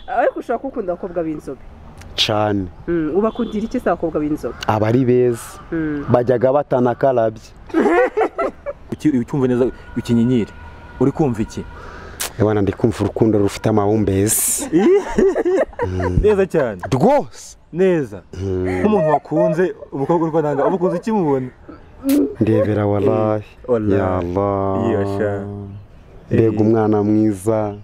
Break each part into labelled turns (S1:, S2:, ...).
S1: ariko ushaka gukunda abakobwa b'inzobe
S2: cyane.
S1: ubakundira iki se abakobwa b'inzobe?
S2: Abari beza bajyaga batanakarabye.
S3: Ucyumva neza ukinyinyire uri kumva iki?
S2: Ebana ndi kumva urukundo rufite amabumbezi
S3: neza cyane
S2: rwose
S3: neza nk'umuntu wakunze umukobwa uriko nanga ubukunze kimubona
S2: ndebera wallahi ya Allah
S3: yasha
S2: mbega umwana mwiza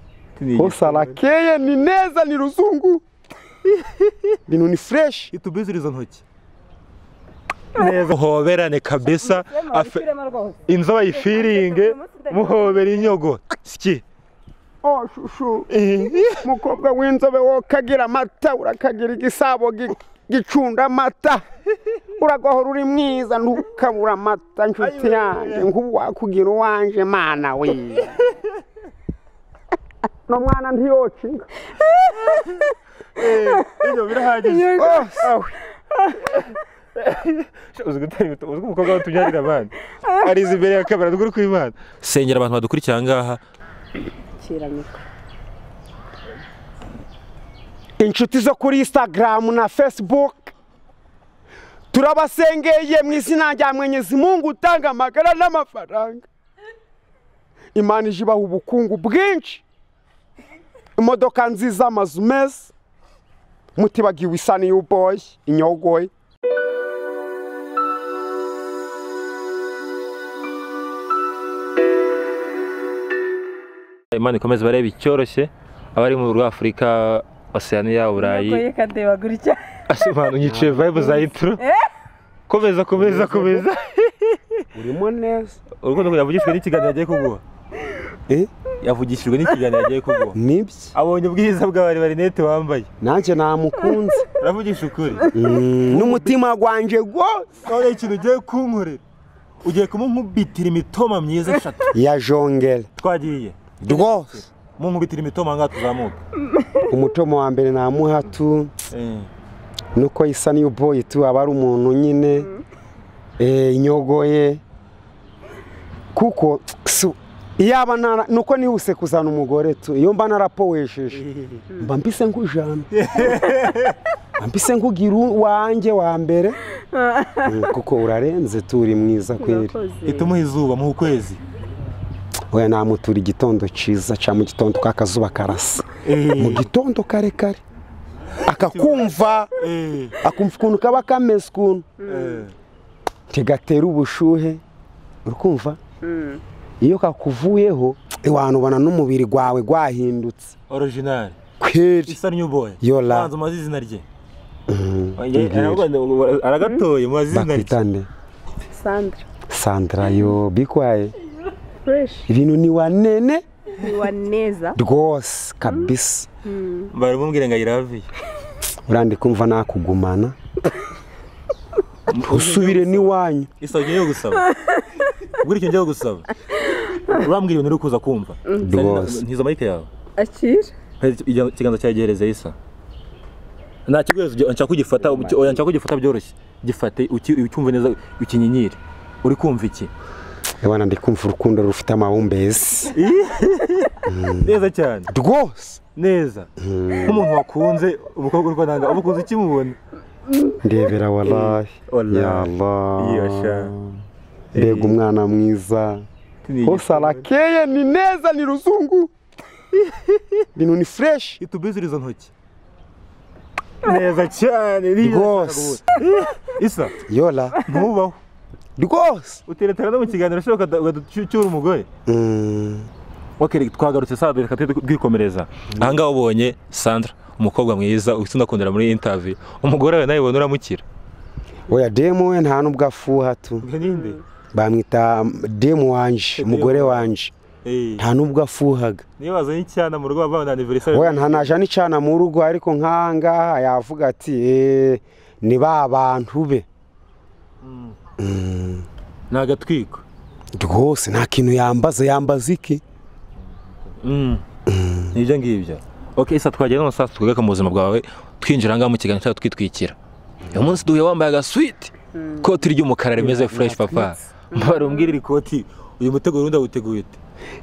S2: hose arakeye ni neza ni ruzungu bintu ni fresh
S3: itubiziriza ntoki neza hoberane kabisa inzoba yifiringe muhobera inyogo ski
S2: shushu mukobwa w'inzobe wo kagira amata urakagira igisabo gicunda amata uragahora uri mwiza ntukabura amata nshuti yanjye nk'ubu wakugira uwanje mana we no mwana ntiyocinga
S3: iyo birahagije uzwi umukobwa watubyarira abandi arize imbere ya kamera dukuri kw'Imana sengera abantu badukurikira ngaha
S2: inshuti zo kuri Instagram na Facebook turabasengeye mu izina rya Mwenyezi Mungu utanga amagara n'amafaranga. Imana ijibaha ubukungu bwinshi, imodoka nziza, amazu meza, mutibagiwe isani y'uboy inyogoye.
S3: Imana ikomeze barebe icyoroshye abari mu rwa Afrika Oceania Burayi
S1: Ngoye kadeba gutya
S3: ashimana nyice vibe za intro komeza
S2: urimo neza
S3: urukundo yavugishwe n'ikiganiro yagiye kuguha yavugishijwe n'ikiganiro yagiye kuguha
S2: nibyo
S3: abonye ubwiza bw'abari barinete wambaye
S2: nanjye namukunze
S3: uravugisha ukuri
S2: n'umutima gwanje gose
S3: none ikintu ugiye kunkorera ugiye kumunkubitira imitoma myiza eshatu
S2: ya jongere
S3: twagiye
S2: rwose
S3: munkubitira imitoma nga tuzamuka
S2: umutomo wa mbere namuhatu nuko isa niyo boy tu abari umuntu nyine inyogoye kuko iyaba nuko nihuse kuzana umugore tu iyo mba narapowesheje mba mbise nkujana mbise nkugira wanjye wa mbere kuko urarenze turi mwiza kweri
S3: itumuha izuba mu kwezi
S2: oya namutura igitondo ciza ca mu gitondo kakazuba karasa mu gitondo kare kare akakumva akumva ukuntu kaba kameze ukuntu kigatera ubushuhe urukumva iyo kakuvuyeho iwantu ubona n'umubiri gwawe gwahindutse
S3: original
S2: kweri
S3: isa n'uboy
S2: yola
S3: banza mazi izina rye aragatoye mazi izina rye
S2: Sandra yo bikwaye
S1: fresh
S2: ibintu ni wanene
S1: ni waneza
S2: rwose kabisa
S3: baramubwira ngo ayiraviye
S2: urandi kumva nakugumana usubire ni wanyu
S3: isa ugiye gusaba ubwo icyo ngiye gusaba urambwira ibintu uri kuza kumva ntizo mike yawe
S1: akira
S3: ikiganza cyagereze isa nta kibazo nshaka kugifata oya nshaka kugifata byoroshye gifate ucyumva neza ukinyinyire uri kumva iki
S2: ebana ndi kumva urukundo rufite amabumbezi
S3: neza cyane
S2: rwose
S3: neza nk'umuntu wakunze umukobwa uriko nanga ubukunze kimubona
S2: ndebera wallahi ya Allah
S3: yasha
S2: mbega umwana mwiza hose arakeye ni neza ni ruzungu bintu ni fresh
S3: itubiziriza ntoki neza cyane
S2: rwose
S3: isa
S2: yola
S3: ntubaho
S2: rwose
S3: uteretera no mu kiganiro shoka ugaducyura umugore wakere twagarutse saa reka twikomereza aha ngaho ubonye Sandra umukobwa mwiza ukundira muri interview umugore we nawe ubona uramukira
S2: oya demo we nta nubwo afuha tu
S3: ninde
S2: bamwita demo wanje umugore wanje nta nubwo afuhaga
S3: niyo bazanye icyana mu rugo bavana anniversaire
S2: oya nta naje n'icana mu rugo ariko nkanga yavuga ati ni ba bantu be
S3: nagatwiko
S2: rwose nta kintu yambaza iki
S3: nibyo ngibyo okay isa twagiye no sasa twegeka mu buzima bwawe twinjira ngaho mu kiganiro cyacu twitwikira uyu munsi duhuye wambaye agasweet koti ry'umukara rimeze fresh papa mbarumbwira iri koti uyu mutego urunda uteguye ute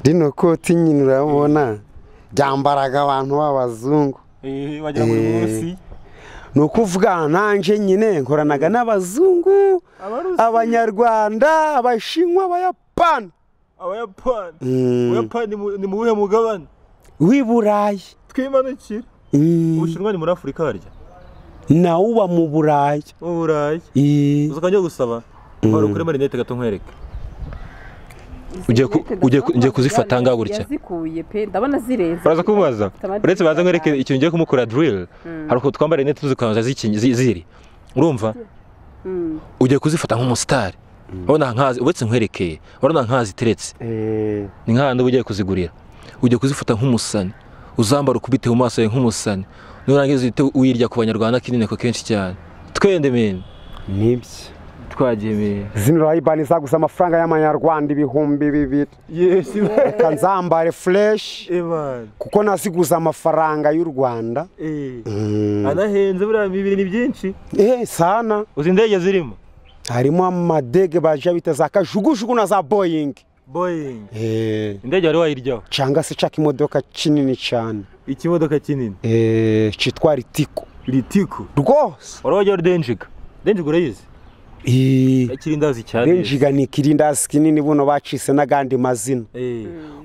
S2: rino koti nyine urabona ryambaraga abantu b'abazungu
S3: wagira ngo uri munsi
S2: ni ukuvuga nanjye nyine nkoranaga n'abazungu abanyarwanda abashinwa abayapani
S3: Ubuyapani ni mu buhe mugabane
S2: w'i Burayi
S3: twimanukira Ubushinwa ni muri Afurika harya
S2: nawe uba mu Burayi uzakajya gusaba wari ukuri marinete gato nkwereke ugiye kuzifata ngaho gutya
S1: yazikuye pe ndabona zireza
S3: uraza kumubaza uretse baza nkwereke ikintu ngiye kumukora drill hari uko twambara rinete tuzikanza ziri urumva ugiye kuzifata nk'umusitari urabona nkazi ubetse nkwerekeye urabona nkazi teretse ni nk'ahandi ugiye kuzigurira ugiye kuzifata nk'umusani uzambara ukubite mu maso yawe nk'umusani nurangiza uhite uyirya ku banyarwanda kinini ko kenshi cyane twende meni
S2: nibyo
S3: twagiye meni
S2: zino rayibani zaguze amafaranga y'amanyarwanda 2,000 reka nzambare fresh kuko naziguze amafaranga y'u Rwanda
S3: anahenze buriya 2 ni byinshi
S2: sana
S3: uzi indege zirimo
S2: harimo amadege baje bita za kajugujugu na za Boeing
S3: indege wari wayiryaho
S2: cyangwa se caka imodoka kinini cyane
S3: ikimodoka kinini
S2: cyitwa Ritiko rwose
S3: wari wajya Denjiga urayizi ikirindazi cyane
S2: Denjiga ni ikirindazi kinini buno bacise n'agandi mazina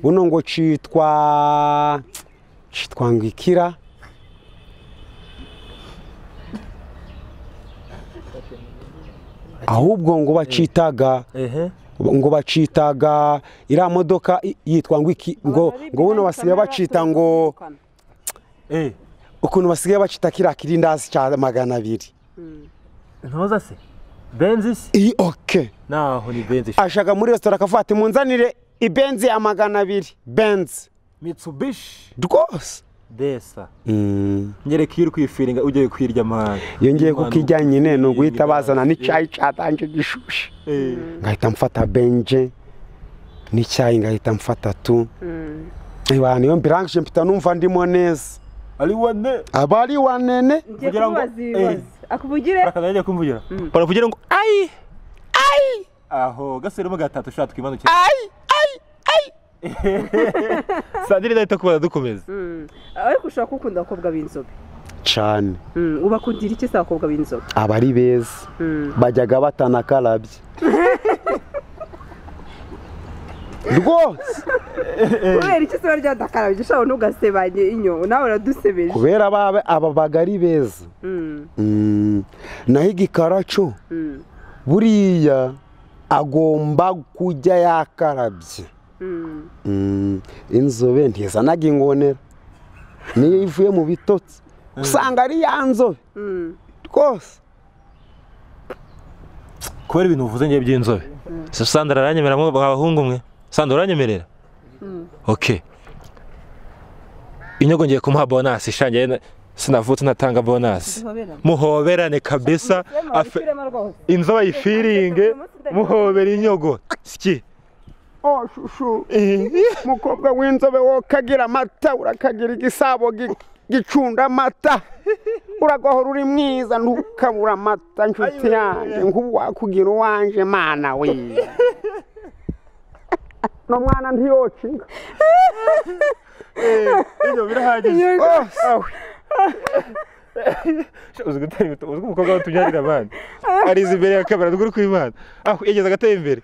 S2: buno ngo cyitwa ngikira ahubwo ngo bacitaga iriya modoka yitwa ngo iki ngo buno basigaye bacita ngo ukuntu basigaye bacita kiriya kirindazi cya 200
S3: ntoza se Benz naho ni Benz
S2: ashaka muri restaurant akafata munzanire ibenzi ya 200 Benz
S3: Mitsubishi
S2: rwose
S3: desa nyereka iyo uri kwifiringa ugiye kwirya amahanga
S2: iyo ngiye kukijya nyine no guhita bazana n'icyayi cyatanje gishushe ngahita mfata benje n'icyayi ngahita mfata tu niyo mbirangije mpita numva ndimo neza abari wanene
S1: kugira ngo akuvugire
S3: akazajya kumvugira baravugira ngo ai aho gaseremo gatatu shaka twimanukira Sandrine ndahita kubaza dukomeza
S1: ariko ushaka gukunda abakobwa b'inzobe
S2: cyane
S1: ubakundira iki se abakobwa b'inzobe
S2: abari beza bajyaga batanakarabye rwose
S1: kubera iki se barya dakarabye ushaka ntugasebanye inyo nawe uradusebeje
S2: kubera aba bagari beza naho igikaraco buriya agomba kujya yakarabye inzobe ntizanaga ingonera niyo ivuye mu bitotsi usanga ari ya nzobe rwose
S3: kubera ibintu uvuze ngiye by'inzobe Sandra aranyemera mu bahungu mwe Sandra uranyemerera inyogo ngiye kumuha bonus ishangiye sinavutse natanga bonus muhoberane kabisa inzobe yifiringe muhobera inyogo ski
S2: shushu mukobwa w'inzobe wo kagira amata urakagira igisabo gicunda amata uragahora uri mwiza ntukabura amata nshuti yanjye nk'ubu wakugira uwanje mana we no mwana ntiyocinga
S3: iyo birahagije uzi gutera ibito uzi umukobwa watunyarira abandi arize imbere ya kamera duguru kw'Imana yageze agateye imbere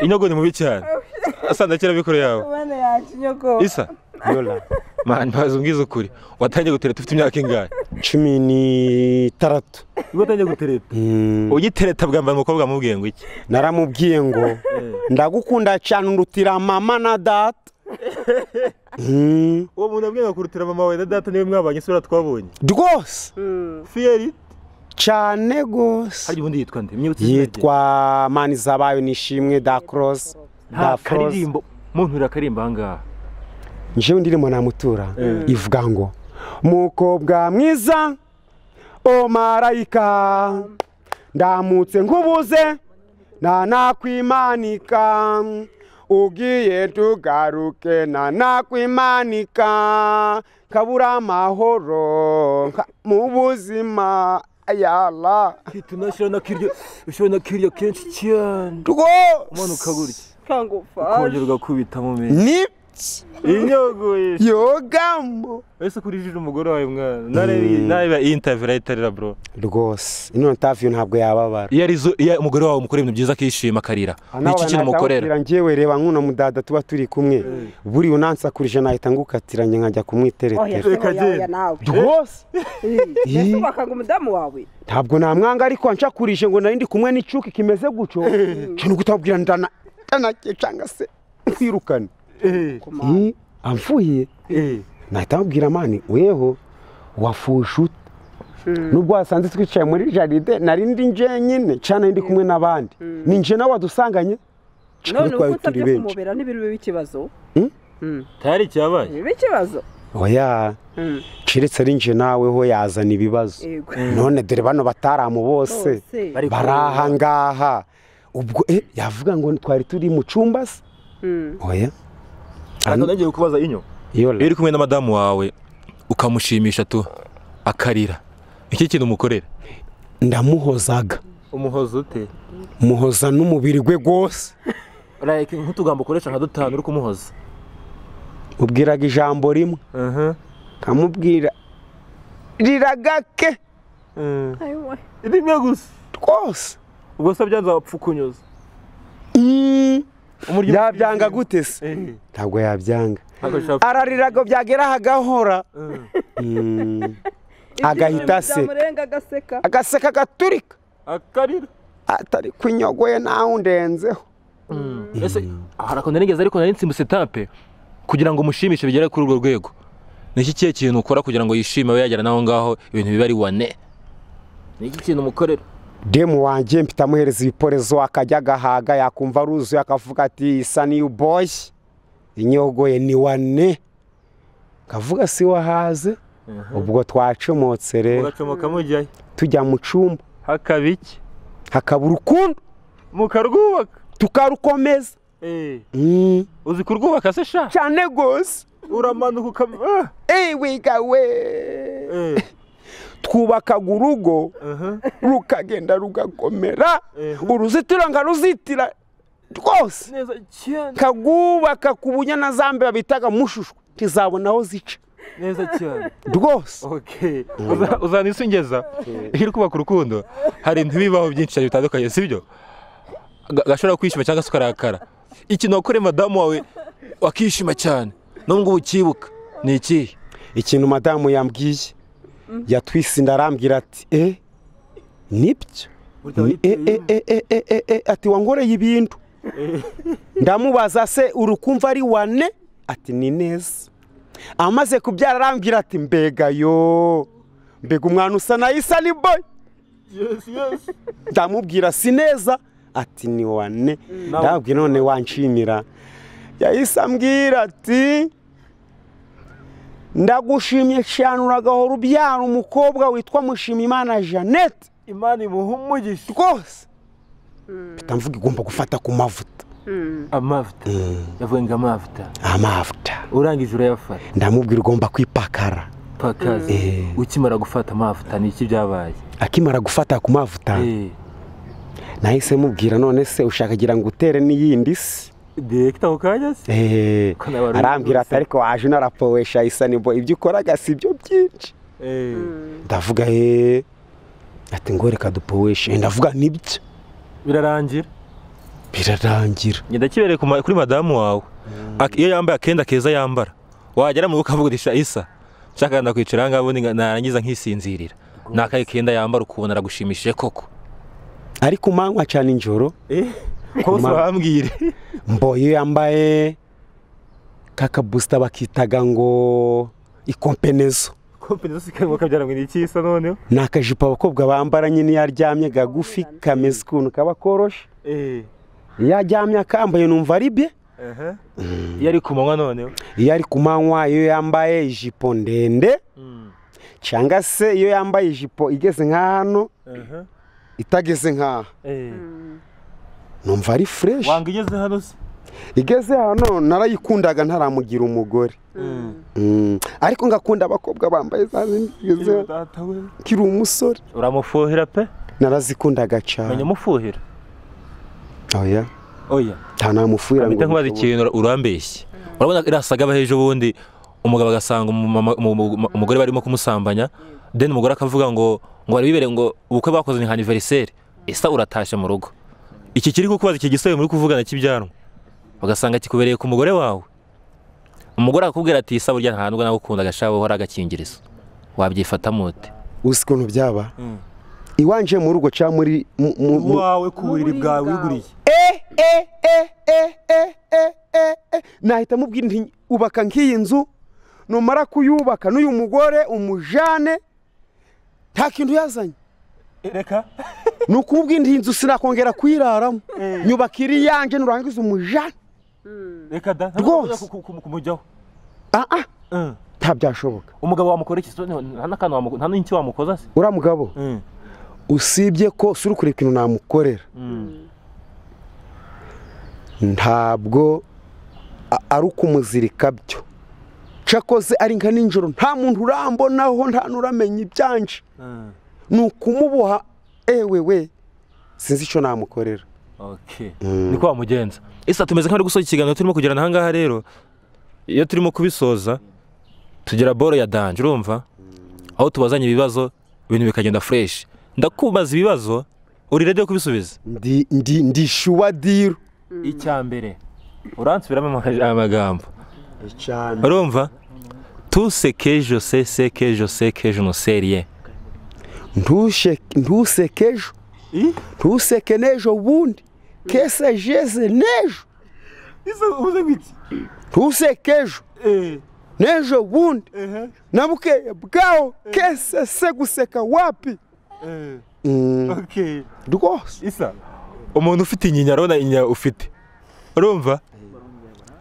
S3: inyogo ni mubi cyane asanda kera bikoro yawe
S1: bana yacu inyogo
S3: isa yola man bazungiza ukuri watangiye gutereta ufite imyaka ingahe
S2: 13
S3: ubwo watangiye gutereta ugitereta bwamba umukobwa mubwiye ngo iki
S2: naramubwiye ngo ndagukunda cyane ndutira mama na data
S3: uwo muntu abwiye kurutira mama wawe na data niwe mwabanye isura twabonye
S2: rwose
S3: fieri
S2: cyane gose
S3: hari ubundi yitwa nde
S2: yitwa Manizabayo Nishimwe Dacross
S3: karirimbo muntu urakarimba ngaha
S2: nje ndirimo namutura ivuga ngo mukobwa mwiza o marayika ndamutse nkubuze nakwimanika ugiye tugaruke nakwimanika kabura amahoro mu buzima ayala
S3: ushobora kirya kenshi cyane
S2: rwose
S3: umanuka gutya
S1: kangufa
S3: kongera ugakubita mu mezi
S2: ni amazi
S3: inyogoye
S2: yogamo
S3: ese kurijije umugore wawe mwana nareba interview rayitarira bro
S2: rwose ino interview ntabwo yababara
S3: iyo umugore wawe umukora ibintu byiza akishima akarira n'iki kintu mukorera
S2: ngewe reba nk'uno mudada tuba turi kumwe buri unansakurije nahita ngukatiranye nkajya kumwiteretera rwose
S1: bakanga umudamu wawe
S2: ntabwo namwanga ariko nshakurije ngo nari ndi kumwe n'icuki kimeze guco kintu gutabwira ndanake cyangwa se kwirukana amfuye nahita mubwira mani weho wafushe nubwo wasanze twicaye muri jaride nari ndi njyenyine cyane ndi kumwe n'abandi ni nje nawe wadusanganye
S1: none uko utabye kumubera n'ibiri bikibazo
S3: tari cyabaye
S1: bikibazo
S2: oya kiretse ari nje nawe ho yazana ibibazo none dore bano bataramu bose baraha ngaha ubwo yavuga ngo twari turi mu cyumba se oya
S3: ariko nagiye kubaza inyo iyo uri kumwe na madamu wawe ukamushimisha tu akarira iki kintu umukorera
S2: ndamuhozaga
S3: umuhoza ute
S2: muhoza n'umubiri gwe gose
S3: like nk'utugambo ukoresha nka dutanu uri kumuhoza
S2: ubwiraga ijambo rimwe kamubwira riragake
S3: rimwe gusa
S2: rwose
S3: ubwo se byanza wapfukunyuza
S2: yabyanga gute se ntabwo yabyanga ararirago byagera hagahora agahita se agaseka gaturika
S3: akarira
S2: atari kwinyogoye naho ndenzeho
S3: ese harakunda nigeze ariko nari nsimbuse tape kugira ngo mushimishe bigere kuri urwo rwego niki kiye kintu ukora kugira ngo yishime we yagera naho ngaho ibintu biba ari wane niki kintu mukorera
S2: demu wanje mpita muhereza ibiporezo akajya gahaga yakumva ruzuye akavuga ati isa new boy inyogoye ni wane kavuga si wahaze ubwo twacomotse rero
S3: ugacomoka mujyayo
S2: tujya mu cyumba
S3: hakabiki
S2: hakaba urukundo
S3: mukarwubaka
S2: tukarukomeza
S3: uzi kurwubaka se sha
S2: cyane gose
S3: uramanuka
S2: wiga we twubakaga urugo rukagenda rugakomera uruzitiro nkaruzitira rwose
S3: neza cyane
S2: kagubaka ku bunyanazambe babitaga mushushwe tizabona aho zica
S3: neza cyane
S2: rwose
S3: okay uzanisungeza iri kubaka urukundo hari ntibibaho byinshi cyane bitandukanye sibyo gashobora kwishima cyangwa se ukarakara ikintu wakoreye madamu wawe wakishima cyane nubwo ukibuka ni iki
S2: ikintu madamu yambwiye yatwise ndarambwira ati nibyo ati wangoreye ibintu ndamubaza se urukumva ari wane ati ni neza amaze kubyara arambwira ati mbega yo mbega umwana usa na isa ni boy ndamubwira si neza ati ni wane ndabwira none wanshimira yahise ambwira ati ndagushimye cyane uragahora ubyara umukobwa witwa Mushimimana Jeannette
S3: Imana imuha umugisha
S2: rwose mpita mvuga igomba gufata ku mavuta
S3: amavuta yavuye ngo
S2: amavuta
S3: urangije urayafata
S2: ndamubwira ugomba kwipakara
S3: pakaza ukimara gufata amavuta ni iki byabaye
S2: akimara gufata ku mavuta nahise mubwira none se ushakagira ngo utere n'iyindi se
S3: direkta ukajya se
S2: arambwira ati ariko waje narapowesha isa nimbo ibyo ukoraga si byo byinshi ndavuga ati ngo reka dupoweshe ndavuga nibyo
S3: birarangira
S2: ngenda
S3: kibereye kuri madamu wawe iyo yambaye akenda keza yambara wagera mu ukavugisha isa nshaka ndakwicara ngabo narangiza nkisinzirira nakaye kenda yambara ukubona aragushimishije koko
S2: ariko manywa cyane injoro
S3: ko wambwire
S2: mboye yambaye kaka booster bakitaga ngo ikompenezo
S3: sikanwa kabyara ngo iki isa noneho
S2: nakajipa abakobwa bambara nyine yaryamye gagufi kameze kuntu kabakoroshe yaryamye akambaye numva ari bye
S3: yari kumanywa noneho
S2: yari kumanywa iyo yambaye ijipo ndende cyangwa se iyo yambaye ijipo igeze nka hano itageze nka numva ari fresh
S3: wanga igeze hano se
S2: igeze hano narayikundaga ntaramugira umugore ariko ngakunda abakobwa bambaye za zigeze kiri umusore
S3: uramufuhira pe
S2: narazikundaga cyane
S3: menya mufuhira
S2: oya ntanamufuhira
S3: ngo nkubaze ikintu urambeshye urabona irasaga baheje ubundi umugabo agasanga umugore barimo kumusambanya then umugore akavuga ngo bari bibere ngo ubukwe bakoze ni anniversaire isa uratashe mu rugo iki kiri kukubaza iki gisobe muri kuvugana kibyanwa bagasanga kikubereye ku mugore wawe umugore akubwira ati isa burya nta nubwo nagukunda gashabo hora agakingirizo wabyifata mute
S2: uzi ukuntu byaba iwanje mu rugo cya muri
S3: wawe ku buriri bwawe wiguriye
S2: nahita mubwira nti ubaka nk'iyi nzu numara kuyubaka n'uyu mugore umujane nta kintu yazanye
S3: reka
S2: ni ukumubwira nti inzu sinakongera kuyiraramo nyubakira iyanjye nurangiza umujane
S3: reka da
S2: rwose
S3: kumujyaho
S2: nta byashoboka
S3: umugabo wamukora iki nta n'iki wamukoza se
S2: uriya mugabo usibye ko suri kureba ikintu namukorera ntabwo ari ukumuzirika byo cyakoze ari nka nijoro nta muntu urambonaho nta n'uramenya ibyanje ni ukumuboha we sinzi icyo namukorera
S3: niko wamugenza isa tumeze nk'abari gusoza ikiganiro turimo kugirana ahangaha rero iyo turimo kubisoza tugira boro ya danje urumva aho tubazanye ibibazo ibintu bikagenda fresh ndakubaza ibibazo uri ready yo kubisubiza
S2: ndi shuwa diro
S3: icyambere uransubiramo amagambo urumva tout ce que je sais c'est que je sais que je ne sais rien
S2: ntusekejo ntuseke nejo bundi kese jeze nejo
S3: uze ngiki
S2: ntusekejo nejo bundi nabukeye bwawo kese se guseka wapi rwose
S3: isa umuntu ufite inyinya arona inya ufite urumva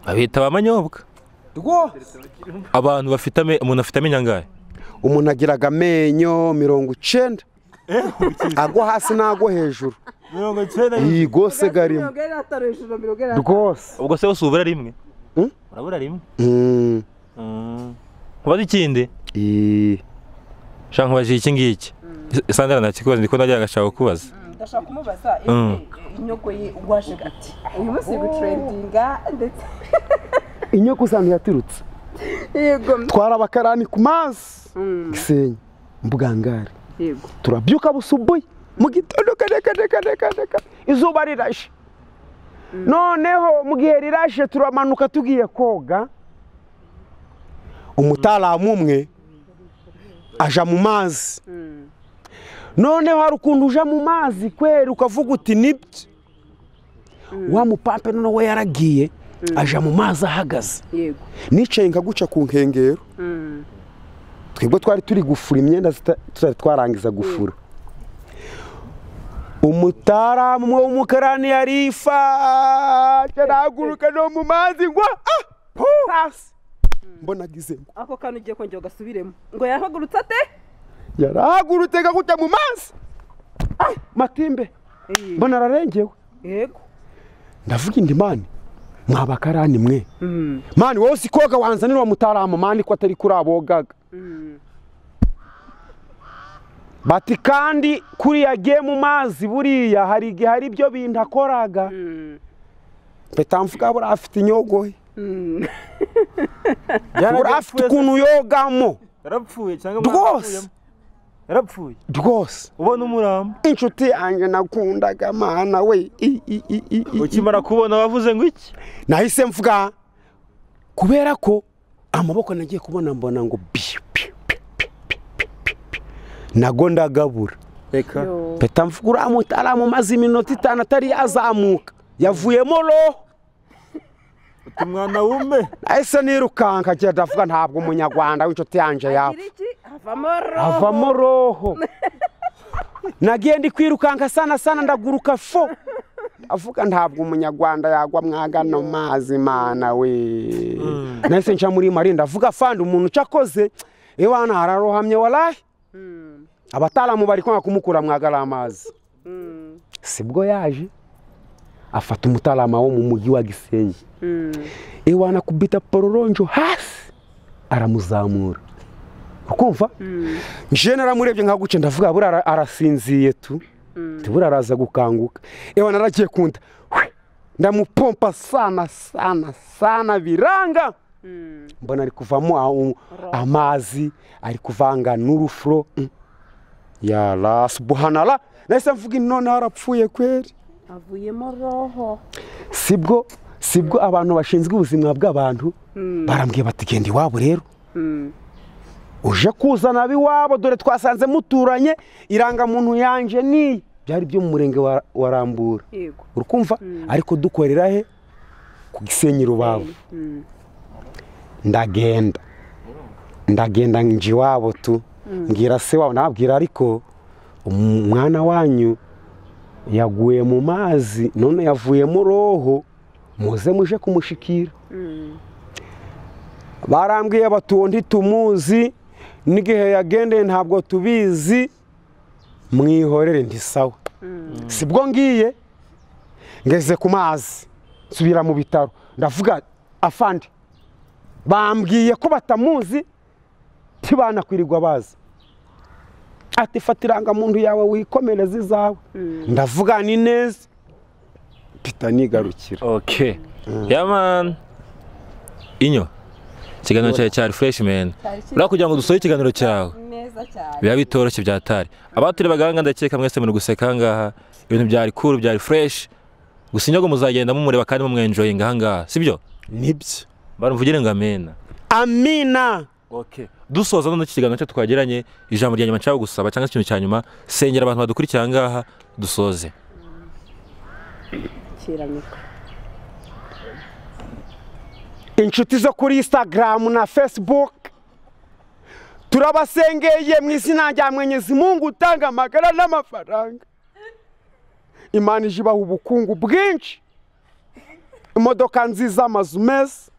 S3: abita abamanyobwa
S2: rwose
S3: abantu bafite umuntu afite amenyo angahe
S2: umuntu agiraga amenyo 90 agwa hasi nago hejuru
S3: 90
S2: yigose garimo rwose
S3: ubwo se wose ubura rimwe urabura rimwe kubaza ikindi shanka baje iki ngiki Sandra nakikubaza ndiko najya gashaka kubaza
S1: ndashaka kumubaza inyoko ye ugwaje gati uyu munsi gutrendinga ndetse
S2: inyoko santu yaturutse
S1: yego
S2: twarabakarani ku mazi gisenyi mbugangari
S1: yego
S2: turabyuka busubuye mu gitondo kadeka izuba rirashe noneho mu gihe rirashe turamanuka tugiye koga umutalamu umwe aja mu mazi noneho hari ukuntu uja mu mazi kwera ukavuga uti nibyo wa mupampe noneho we yaragiye aja mu mazi ahagaze nicaye nkaguca ku nkengero twebwe twari turi gufura imyenda tutari twarangiza gufura umutaramu w'umukarani yarifa arahaguruka no mu mazi ngo hasi mbona agize
S1: ako kantu ugiye kongera ugasubiremo ngo yarahagurutse ate
S2: yarahagurutse gaguta mu mazi matimbe mbona ararengewe
S1: yego
S2: ndavuga indi mani mwabakarani mwe mani wowe sikoga wanzanira mutaramu mani ko atari kuri abogaga bati kandi kuri yagiye mu mazi buriya hari igihe hari ibyo bintu akoraga mpeta mvuga buriya afite inyogoye buriya afite ukuntu yogamo
S3: yarapfuye cyangwa
S2: rwose
S3: yarapfuye
S2: rwose
S3: ubona umurambo
S2: inshuti yanjye nakundaga mana we
S3: ukimara kubona wavuze ngo iki
S2: nahise mvuga kubera ko amaboko nagiye kubona mbona ngo nago ndagabura
S3: reka
S2: mpeta mvuga uriya mutaramu maze iminota 5 atari yazamuka yavuyemo roho
S3: umwana wume
S2: nahise nirukanka cyane ndavuga ntabwo umunyarwanda w'inshuti yanjye yapfa avamo roho nagiye ndi kwirukanka sana ndaguruka fo avuga ntabwo umunyarwanda yagwa mwagano mazi mana we nahise nca muri mari ndavuga fandi umuntu cyakoze ewana hararohamye walahi abataramu bari kwanga kumukura mwagara amazi sibwo yaje afata umutarama wo mu mujyi wa Gisenyi ewana kubita pororonjo hasi aramuzamura ukumva nje naramurebye nkaguce ndavuga bura arasinziye tu tubura araza gukanguka ewana naragiye kunda ndamupompa sana biranga mbona ari kuvamo amazi ari kuvanga n'urufuro ya la subhanallah nahise mvuga none harapfuye kweri
S1: avuyemo roho
S2: sibwo abantu bashinzwe ubuzima bw'abantu barambwiye bati genda iwabo rero uje kuzana abiwabo dore twasanze muturanye irangamuntu yanje ni byari byo mu murenge wa Rambura urukumva ariko dukorera he ku Gisenyi Rubavu ndagenda nje iwabo tu ngira se wabo nabwira ariko umwana wanyu yaguye mu mazi none yavuye mu roho muze muje kumushikira barambwiye batundi tumuzi n'igihe yagendeye ntabwo tubizi mwihorere ndi sawa sibwo ngiye ngeze ku mazi subira mu bitaro ndavuga afandi bambwiye ko batamuzi tibana kwirirwa bazi ati fatiranga muntu yawe wikomereza izawe ndavuga ni neza pita nigarukira
S3: okay man inyo ikiganiro cyawe cyari fresh man ura kugira ngo dusohoye ikiganiro cyawe
S1: neza cyane
S3: biba bitoroshye byatari abaturi baganga ndakeka mwese muri guseka ngaha ibintu byari cool byari fresh gusa inyogo muzagenda mumureba kandi mumwenjoyinga ahangaha sibyo
S2: nibyo
S3: barumvugire ngo amina okay dusoza none ikiganiro cyo twageranye ijambo rya nyuma cyawe gusaba cyangwa ikintu cya nyuma sengera abantu badukurikira ngaha dusoze
S1: kiramika
S2: inshuti zo kuri Instagram na Facebook turabasengeye mu izina rya Mwenyezi Mungu utanga amagara n'amafaranga Imana ijibaha ubukungu bwinshi imodoka nziza amazu meza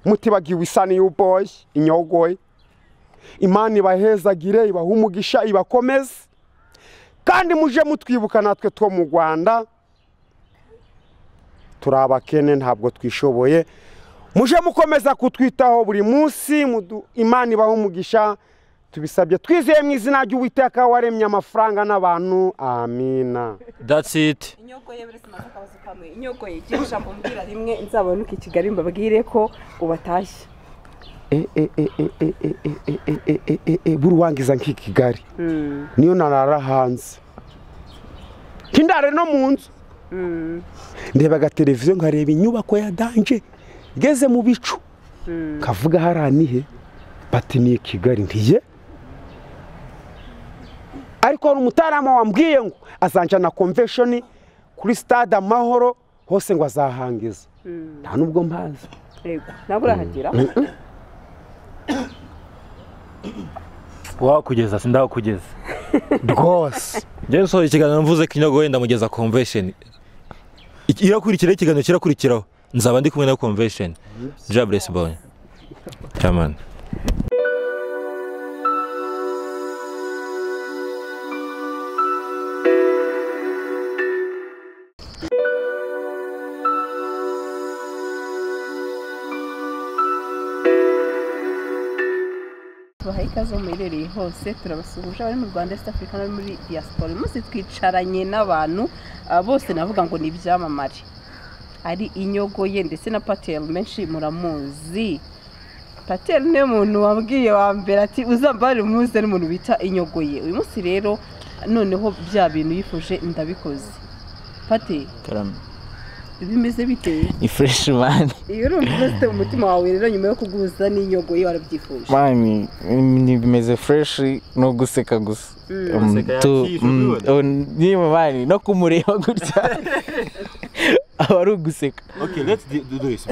S2: mutibagiwe isani y'uboy inyogoye Imana ibahezagire ibaha umugisha ibakomeze kandi muje mutwibuka natwe two mu Rwanda turabakene ntabwo twishoboye muje mukomeza kutwitaho buri munsi Imana ibaha umugisha tubisabye twizeye mu izina ry'Uwiteka waremye amafaranga n'abantu amina
S3: that's it
S1: inyogoye buri sima akabazo kamwe inyogoye cy'ijambo mbwira rimwe nzabanuka Kigali mbabwire ko ubatashye
S2: buruwangiza nk'i Kigali niyo narara hanze kindare no mu nzu ndeba televiziyo nkareba inyubako ya danje igeze mu bicu kavuga haranihe bati ni Kigali ntiye ariko hari umutarama wambwiye ngo azanja na convention kuri stade Amahoro hose ngo azahangiza nta nubwo mpazi
S1: yego ntabwo urahagera
S3: wakugeza sindakugeza
S2: rwose
S3: je nsohoye ikiganiro mvuze ko inyogo wenda mugeza convention irakurikira ikiganiro kirakurikiraho nzaba ndi kumwe na convention Jabless boy chairman
S1: bahaye ikaze muherereye hose turabasuhuje abari mu Rwanda East Africa no muri diaspora umunsi twicaranye n'abantu bose navuga ngo ni ibyamamare ari inyogoye ndetse na Patel menshi muramuzi Patel ni umuntu wambwiye wa mbere ati uzambare muze n'umuntu bita inyogoye uyu munsi rero noneho bya bintu yifuje ndabikoze Patel bimeze bite
S4: ni fresh man
S1: iyo urumva umutima wawe rero nyuma yo kuguza n'inyogoye warabyifuje
S4: man ni bimeze fresh no guseka gusa niba bari no kumureba gutya abari guseka
S3: okay let's do this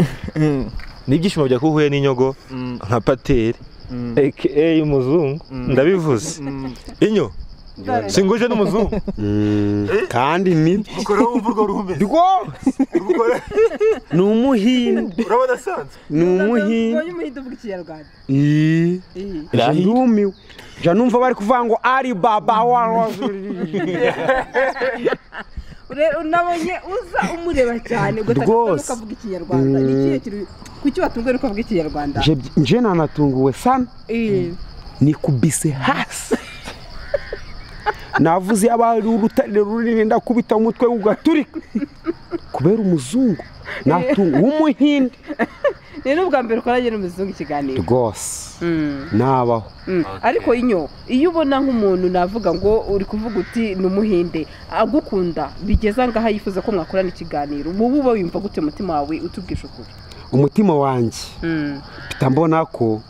S3: n'ibyishimo bya kuhuye n'inyogo nka Patel aka umuzungu ndabivuze inyo singuje n'umuzungu
S2: kandi ni
S3: ukora wumva urwo rumbe
S2: rwose ni umuhinde
S3: urabona sanze
S2: ni umuhinde
S1: umuhinde uvuga Ikinyarwanda
S2: ndumiwe ja numva bari kuvuga ngo ari baba wa
S1: unabonye uza umureba cyane ugatangira kuvuga Ikinyarwanda nikiye kiri kuki watunguwe no kuvuga Ikinyarwanda
S2: je nanatunguwe sana ni kubise hasi navuze abari urutare runini ndakubita umutwe ugaturika kubera umuzungu natunga w'umuhinde
S1: rero ubwa mbere ukoranye n'umuzungu ikiganiro
S2: rwose nabaho
S1: ariko iyo ubona nk'umuntu navuga ngo uri kuvuga uti ni umuhinde agukunda bigeza ngaha yifuza ko mwakorana ikiganiro wowe uba wumva gute umutima wawe utubwisha ukuri
S2: umutima wanjye mbona ko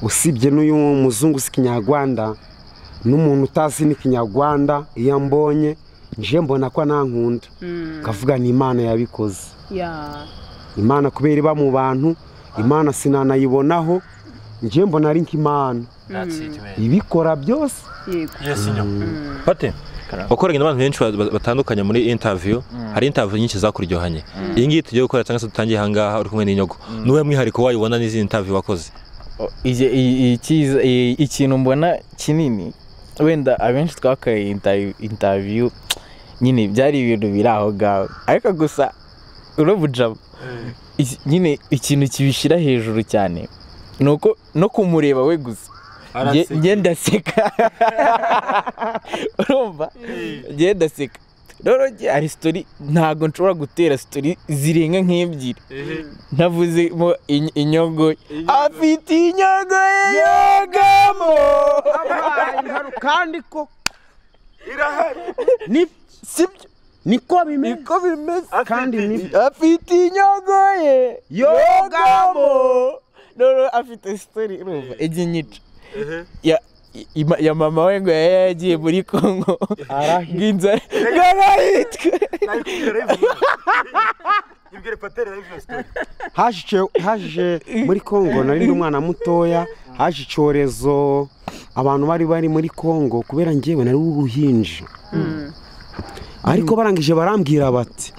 S2: usibye n'uyu muzungu uzi ikinyarwanda n'umuntu utazi n'ikinyarwanda iyo ambonye nje mbona ko nankunda kavuga ni Imana yabikoze Imana kubera iba mu bantu Imana sinanayibonaho nje mbona ari nk'Imana ibikora byose
S3: Pate ukoranye n'abantu benshi batandukanye muri interview hari interview nyinshi zakuryohanye iyi ngiyi tugiye gukora cyangwa se dutangiye hangaha uri kumwe n'inyogo niwe mwihariko wayibona n'izindi interview wakoze
S4: ikintu mbona kinini wenda abenshi twakaye interview nyine byari ibintu biri aho gaho ariko gusa urabujamo nyine ikintu kibishira hejuru cyane nuko no kumureba we gusa ngenda seka urumva ngenda seka rero ari story ntago nshobora gutera story zirenga nk'ebyiri ntavuze mo inyogo afite inyogo yogamo
S2: kandi ko ni sibyo niko bimeze kandi ni
S4: afite inyogo ye yogamo rero afite story urumva eginyica ya mama we ngo yagiye muri Kongo nginza garahitwe
S2: haje muri Kongo nari n'umwana mutoya haje icyorezo abantu bari muri Kongo kubera ngewe nari uruhinja ariko barangije barambwira bati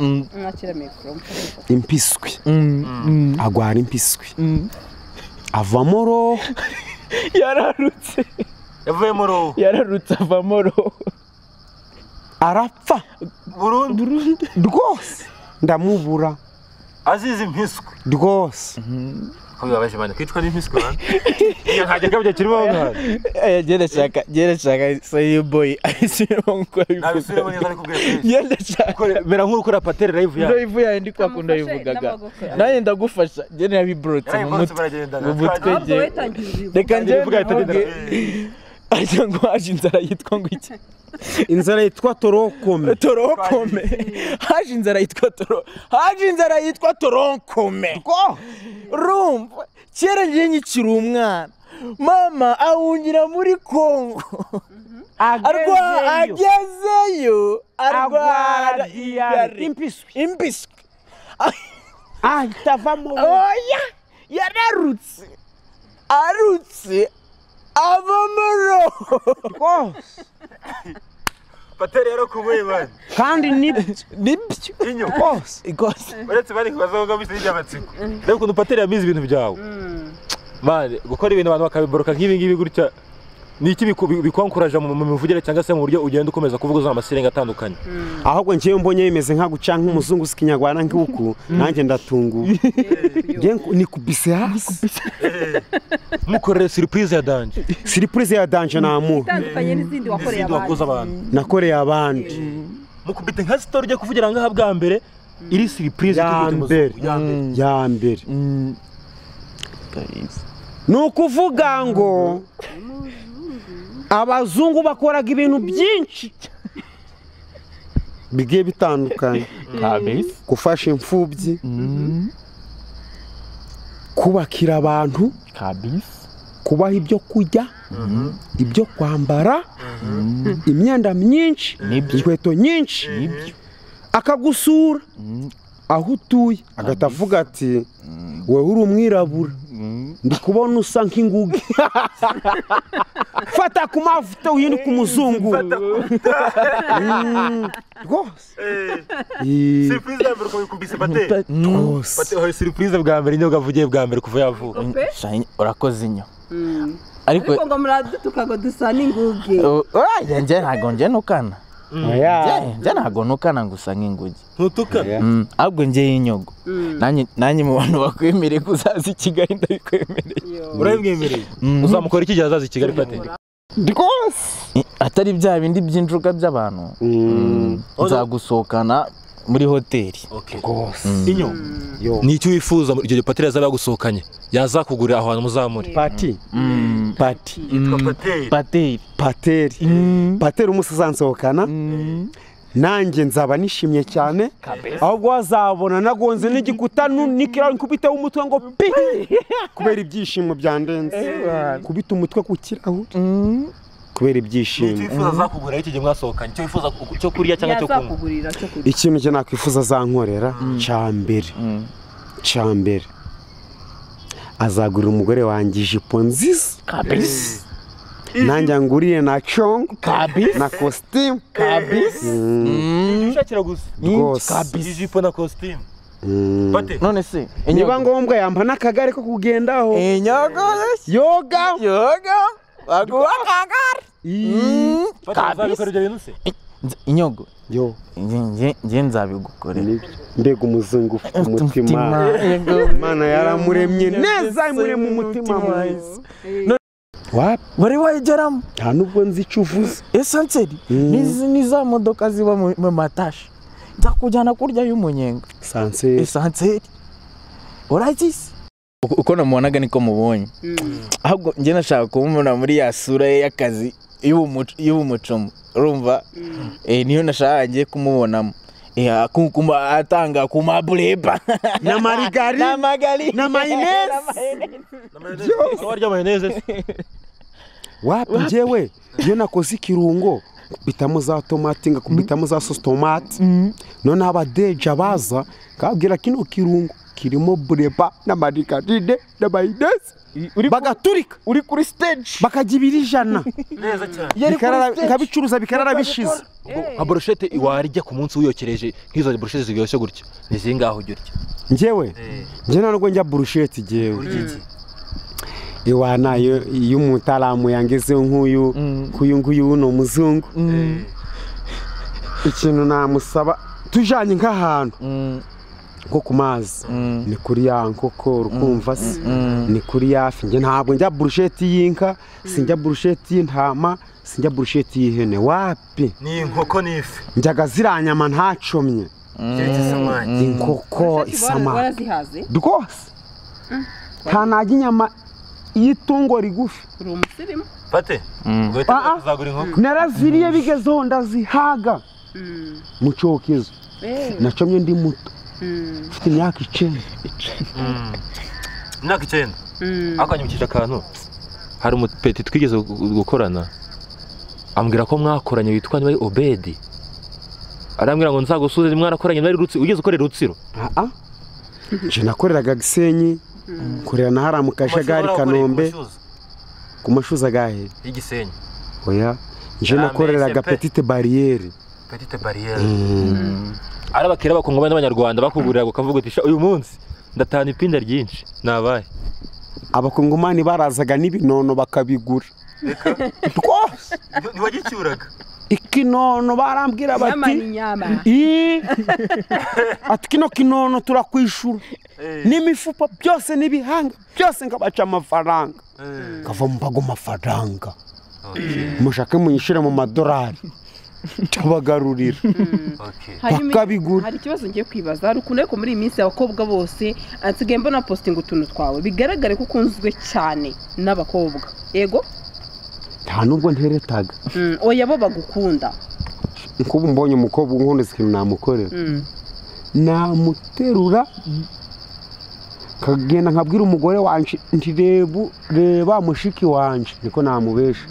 S2: impiswi agwara impiswi avamo roho
S4: yararutse
S3: yavuyemo roho
S4: yararutse avamo roho
S2: arapfa
S3: burundu
S2: rwose ndamubura
S3: azize impiswi
S2: rwose
S3: ko bibabaje bane kwitwa n'impiswi iyo nkajya kabye kirimo ngana
S4: genda shaka say boy ayisimo ko
S3: nabisubiremo neza ariko kubwira
S4: genda shaka
S3: mera nkuru kuri Patere live
S4: ya ndi kwakunda bivugaga naye ndagufasha genda yabibrotse mu mutwe reka nje bivuga itagenda ajya ngo haje inzara yitwa ngo iki
S2: inzara yitwa torokome
S4: haje inzara yitwa torokome rumva kera ngiye nyikira umwana mama awungira muri Kongo agezeyo arwara impiswi
S2: ahitavamo
S4: oya arutse avamoro
S3: Patere yaro kumwe bane
S2: kandi nibyo
S3: inyo gose uretse bari kubazoga bisije amatsiko rero kuntu Patere yamize ibintu byawe mane gukora ibintu abantu bakabiboroka nk'ibi ngibi gutya ni iki bikonkuraje mu mivugire cyangwa se mu buryo ugenda ukomeza kuvuga amaserenga atandukanye
S2: ahubwo ngiye mbonye bimeze nka guca nk'umuzungu usikinyarwanda nk'uku nanjye ndatunguwe ni kubise hasi
S3: mukorere surprise ya danje namu
S1: itandukanye n'izindi wakoreye
S3: abantu
S2: nakoreye abandi
S3: mukubite nka story ujye kuvugira ngaha bwa mbere iri surprise
S2: ya mbere nukuvuga ngo abazungu bakoraga ibintu byinshi bigiye bitandukanye gufasha imfubyi kubakira abantu kubaha ibyo kurya ibyo kwambara imyenda myinshi inkweto nyinshi akagusura aho utuye agatavuga ati wowe uri umwirabura ndi kubona usa nk'inguge fata ku mavuta uyindi ku muzungu rwose
S3: surprise ya mbere kubise Patere Patere surprise bwa mbere inyoga avugiye bwa mbere kuva yavuka
S4: urakoze inyo
S1: ariko ngo muradutuka ngo dusa n'inguge
S4: njye ntago njye nukana njye ntago nukana gusa nk'inguge
S3: ntutuka
S4: ahubwo njye y'inyogo nanjye mu bantu bakwemereye kuzaza i Kigali ndabikwemereye
S3: urabimwemereye uzamukora iki gihe azaza i Kigali Patere
S4: rwose atari bya bindi by'injuga by'abantu nzagusohokana muri hoteli
S2: rwose
S3: inyo
S2: yo
S3: ni icyo wifuza iryo gihe pateri yazaba yagusohokanye yazakugurira aho hantu muzamure
S2: pati pati
S4: pateri
S2: pateri umunsi uzansohokana nanjye nzaba nishimye cyane ahubwo wazabona nagonze n'igikuta n'ikiraro nkubiteho umutwe ngo pi kubera ibyishimo byandenze kubita umutwe ku kirahuri kubera ibyishimo
S3: icyo wifuza azakugurira iki gihe mwasohokanye icyo wifuza cyo kurya cyangwa cyo kunywa
S1: yazakugurira cyo kurya
S2: ikintu cyo nakwifuza azankorera cya mbere azagurira umugore wanjye ijipo nziza
S4: kabisa
S2: nanjye anguriye na congo
S4: kabisa
S2: na costume
S4: kabisa
S3: ushakira gusa
S2: rwose
S3: ijipo na costume pate
S4: none se
S2: niba ngombwa yamba n'akagare ko kugendaho
S4: inyogo
S2: yoga
S4: baguha akagare
S3: kabisa ibyo bintu se
S4: inyogo
S2: yo
S4: njye nzabigukorera
S2: mbega umuzungu ufite umutima Imana yaramuremye neza imurema umutima mwiza
S4: wari wayigeramo
S2: nta nubwo nzi icyo uvuze
S4: esanseri ni za modoka ziba mu matashi nzakujyana kurya y'umunyenga
S2: sanseri
S4: esanseri uragize uko namubonaga niko mubonye ahubwo njye nashaka kumubona muri ya sura ye y'akazi y'ubumucumu urumva niyo nashaka ngiye kumubonamo atanga ku mabureba
S2: na marigari na mayoneze
S3: warya mayoneze
S2: wapi njyewe iyo nakoze ikirungo bitamo za tomati ngakubitamo za sosi tomati none abadeja baza kabwira kino kirungo kirimo bureba na marigarine na mayoneze bagaturika
S4: uri kuri stage
S2: bakajya ibiri ijana
S3: neza cyane
S2: nkabicuruza bikarara bishize
S3: nka brochette warya ku munsi wiyokereje nk'izo brochette ziryoshye gutya ni zingaho ujya urya
S2: njyewe ntabwo njya burusheti njyewe iwana iyo umutaramu yangezeho nk'uyu uno muzungu ikintu namusaba tujyanye nk'ahantu nko ku mazi ni kuri ya nkoko urukumva se ni kuri yafi njye ntabwo njya burusheti y'inka sinjya burusheti y'intama sinjya burusheti y'ihene wapi
S3: ni inkoko n'ifi
S2: njyaga ziriya nyama ntacomye inkoko isamaki rwose nta najya inyama y'itungo rigufi
S1: uri umusirimu
S3: pate ugahita uzagura inkoko
S2: naraziriye bigezeho ndazihaga mu cyokezo nacomye ndi muto mfite imyaka 9
S3: imyaka 9 akanyibukije akantu hari umupeti twigeze gukorana ambwira ko mwakoranye witwa niwe Obedi arambwira ngo nzagusuze mwarakoranye nari rutsi ugeze ukorera rutsiro
S2: je nakoreraga Gisenyi korera na hara mu Kajagari Kanombe ku mashuza gahe
S3: igisenyi
S2: oya je nakoreraga Petite Barrière
S3: arabakira bakongoma n'abanyarwanda bakugurira ukavuga uti uyu munsi ndatana ipinda ryinshi nabaye
S2: abakongomani barazaga n'ibinono bakabigura rwose
S3: ntiwagicyuraga
S2: ikinono barambwira bati ati kino kinono turakwishura n'imifupa byose n'ibihanga byose ngabaca amafaranga kava mu bago mafaranga mushake munyishire mu madolari tabagarurira bakabigura.
S1: Hari ikibazo ngiye kwibaza hari ukuntu ariko muri iyi minsi abakobwa bose ansigaye mbona posting utuntu twawe bigaragare ko ukunzwe cyane n'abakobwa yego
S2: nta nubwo nteretaga
S1: oya bo bagukunda
S2: nkubu mbonye umukobwa nkunda ikintu namukorera namuterura kagenda nkabwira umugore wanje nti reba mushiki wanje niko namubesha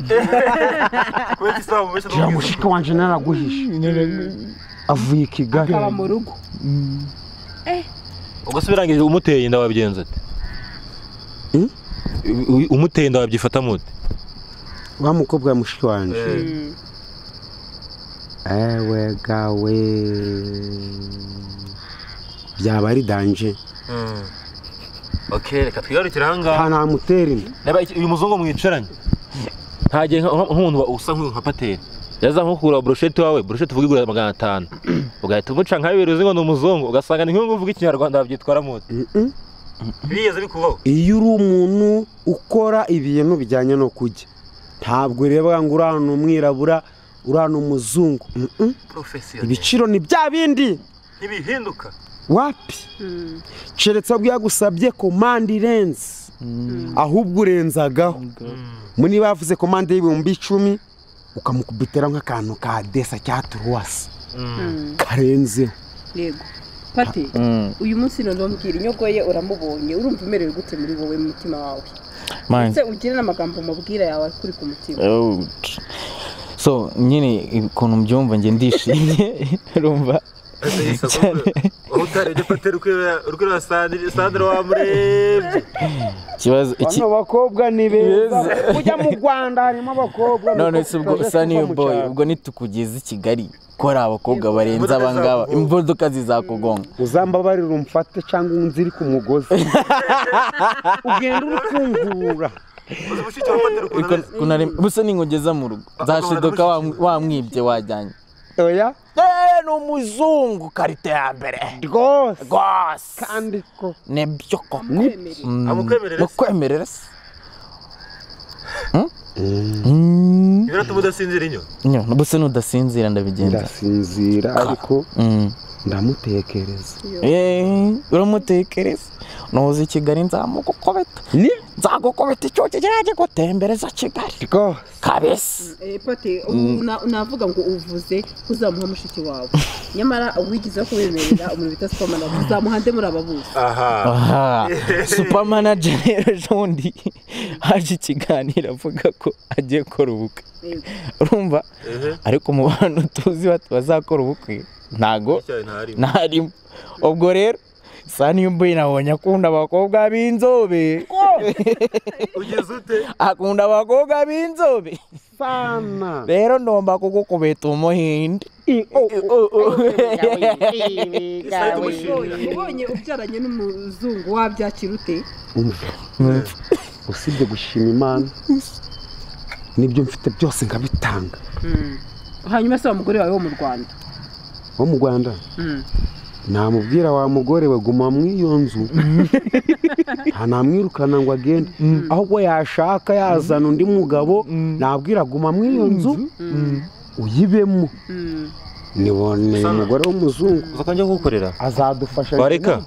S2: ya mushiki wanje naraguhisha avuye Kigali
S1: akaba mu rugo
S3: ubwo se birangije umuteye inda wabigenza ate umuteye inda wabyifata mute
S2: wa mukobwa mushiki wanje ewe gawe byaba ari danje
S3: okay reka twigarukire ahangaha
S2: nta mutera inda
S3: reba uyu muzungu mwicaranye ntagiye nk'umuntu usa nka pateri yaza nkukura brochette wawe brochette uvuga igura 500 ugahita umuca nka bibiri uzi ngo ni umuzungu ugasanga ni nk'umuntu uvuga ikinyarwanda babyitwara mute biyeze bikubaho
S2: iyo uri umuntu ukora ibintu bijyanye no kujya ntabwo reba ngo urana umwirabura urana umuzungu ibiciro ni bya bindi
S3: ntibihinduka
S2: wapi keretse abwo yagusabye komande irenze ahubwo urenzagaho muri bavuze komande y'ibihumbi 10 ukamukubitira nk'akantu ka desa cya turuwasi karenzeho
S1: yego pati uyu munsi none mbwira inyogo ye uramubonye urumva umerewe gute muri wowe mu mutima wawe ndetse ugire n'amagambo mubwira yawe kuri ku mutima
S4: so nyine ukuntu mbyumva nge ndishimye urumva
S3: utarebye pate urukira Sandra wamurebye
S4: ikibazo iki
S2: bano bakobwa ni beza ujya mu Rwanda harimo abakobwa
S4: none se ubwo Sunny Boy ubwo nitukugeze i Kigali ko ari abakobwa barenze abangaba imodoka zizakugonga
S2: uzambabarira umfate cyangwa unziri ku mugozi ugenda urukungurura
S4: busa ningugeza mu rugo zashiduka wamwibye wajyanye
S2: oya
S4: ni umuzungu karite ya mbere
S2: rwose
S4: rwose
S2: kandi ko
S4: nebyo koko
S3: amukwemerera
S4: se
S3: biratuma udasinzira inyo
S4: busa nudasinzira ndabigenza
S2: ndasinzira ariko ndamutekereza
S4: uramutekereza nuza i Kigali nzamugukobeta nzagukobeta icyo kijyaje gutembereza Kigali
S2: rwose
S4: kabisa
S1: pate navuga ngo uvuze uzamuha mushiki wawe nyamara wigize ko wemerera umuntu bita supermanager uzamuhande muri ababuzi
S4: supermanager rero jondi haje ikiganiro avuga ko agiye gukora ubukwe urumva ariko mu bantu tuzi bazakora ubukwe ntago ntarimo ubwo rero Sunny Boy nabonye akunda abakobwa b'inzobe
S3: ugeze ute
S4: akunda abakobwa b'inzobe
S2: sana
S4: rero ndomba kugukubeta umuhinde
S1: ubonye ubyaranye n'umuzungu wabyakira ute
S2: usibye gushima Imana nibyo mfite byose nkabitanga
S1: hanyuma se wa mugore wawe wo mu Rwanda
S2: namubwira wa mugore we guma mw'iyo nzu ntamwirukana ngo agende ahubwo yashaka yazana undi mugabo nabwira guma mw'iyo nzu uyibemo nibone umugore w'umuzungu
S3: uzakajya gukorera
S2: azadufasha
S3: wareka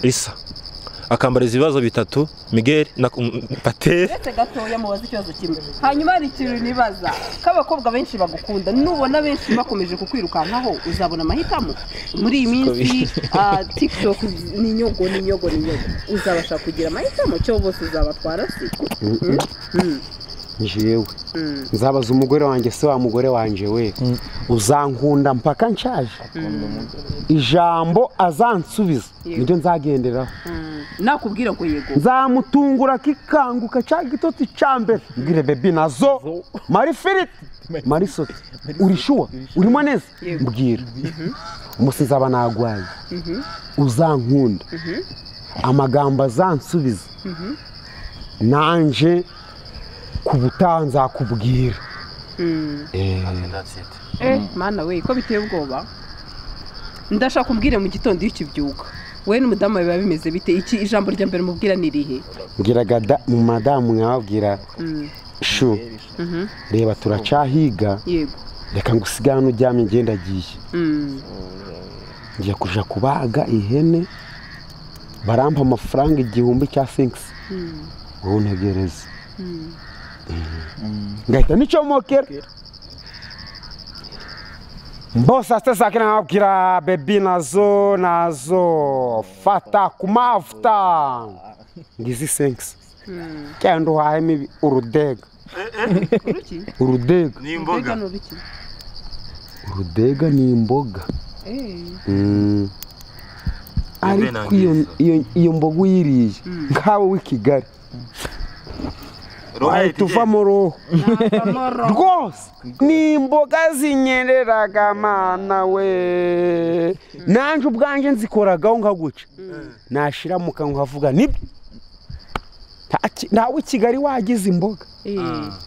S3: Lisa akambariza ibibazo bitatu Miguel na Pate
S1: ese gatoya mubaza ikibazo kimwe hanyuma hari ikintu nibaza k'abakobwa benshi bagukunda nubona benshi bakomeje kukwirukankaho uzabona amahitamo muri iyi minsi TikTok n'inyogo uzabasha kugira amahitamo cyo bose uzabatwara se
S2: njewe nzabaza umugore wanjye se wa mugore wanjye we uzankunda mpaka nshaje ijambo azansubiza nibyo nzagenderaho
S1: nakubwira ngo yego
S2: nzamutungura kikanguka cya gitoti cyambere mbwire baby nazo mari firiti mari sote urishuwa urimo neza mbwira umusi nzaba nagwaye uzankunda amagambo azansubiza nanje kubutanza kubwira
S1: mana we ko biteye ubwoba ndashaka kumbwire mu gitondo y'ikibyuka we n'umudamu biba bimeze bite iki ijambo rya mbere mubwira ni rihe
S2: mbwiraga mu madamu mwabwira shu reba turacahiga
S1: yego
S2: reka ngusigane uryamye ngenda agiye ngiye kuja kubaga ihene barampa amafaranga 1,000 ubu ntegereza ngahita nicomokera mbosa sasa kina nabwira baby nazo fata ku mavuta ngizi 5 cyando hahemi urudega urudega
S3: ni imboga
S2: urudega ni imboga ariko iyo mboga uyiriye nkawe w'Ikigali tuva mu roho rwose ni imboga zinyereraga mana we nanje ubwanje nzikoragaho nkaguca nashira mu kanwa nkavuga nibyo nawe Kigali wagize imboga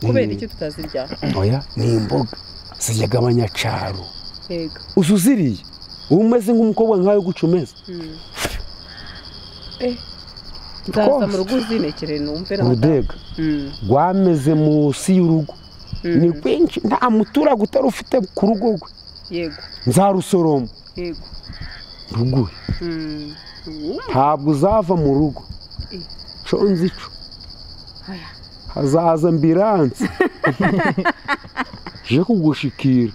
S1: kubera icyo tutazirya
S2: oya ni imboga zijyaga abanyacaro
S1: yego
S2: uzuziriye umeze nk'umukobwa nkawe gucumeza
S1: nzaza mu rugo uzinekere numve
S2: urudega rwameze munsi y'urugo ni rwinshi nta muturage utari ufite ku rugo rwe
S1: yego
S2: nzarusoroma
S1: yego
S2: ruguhe ntabwo uzava mu rugo conzi ico hazaza ambilanse je kugushikira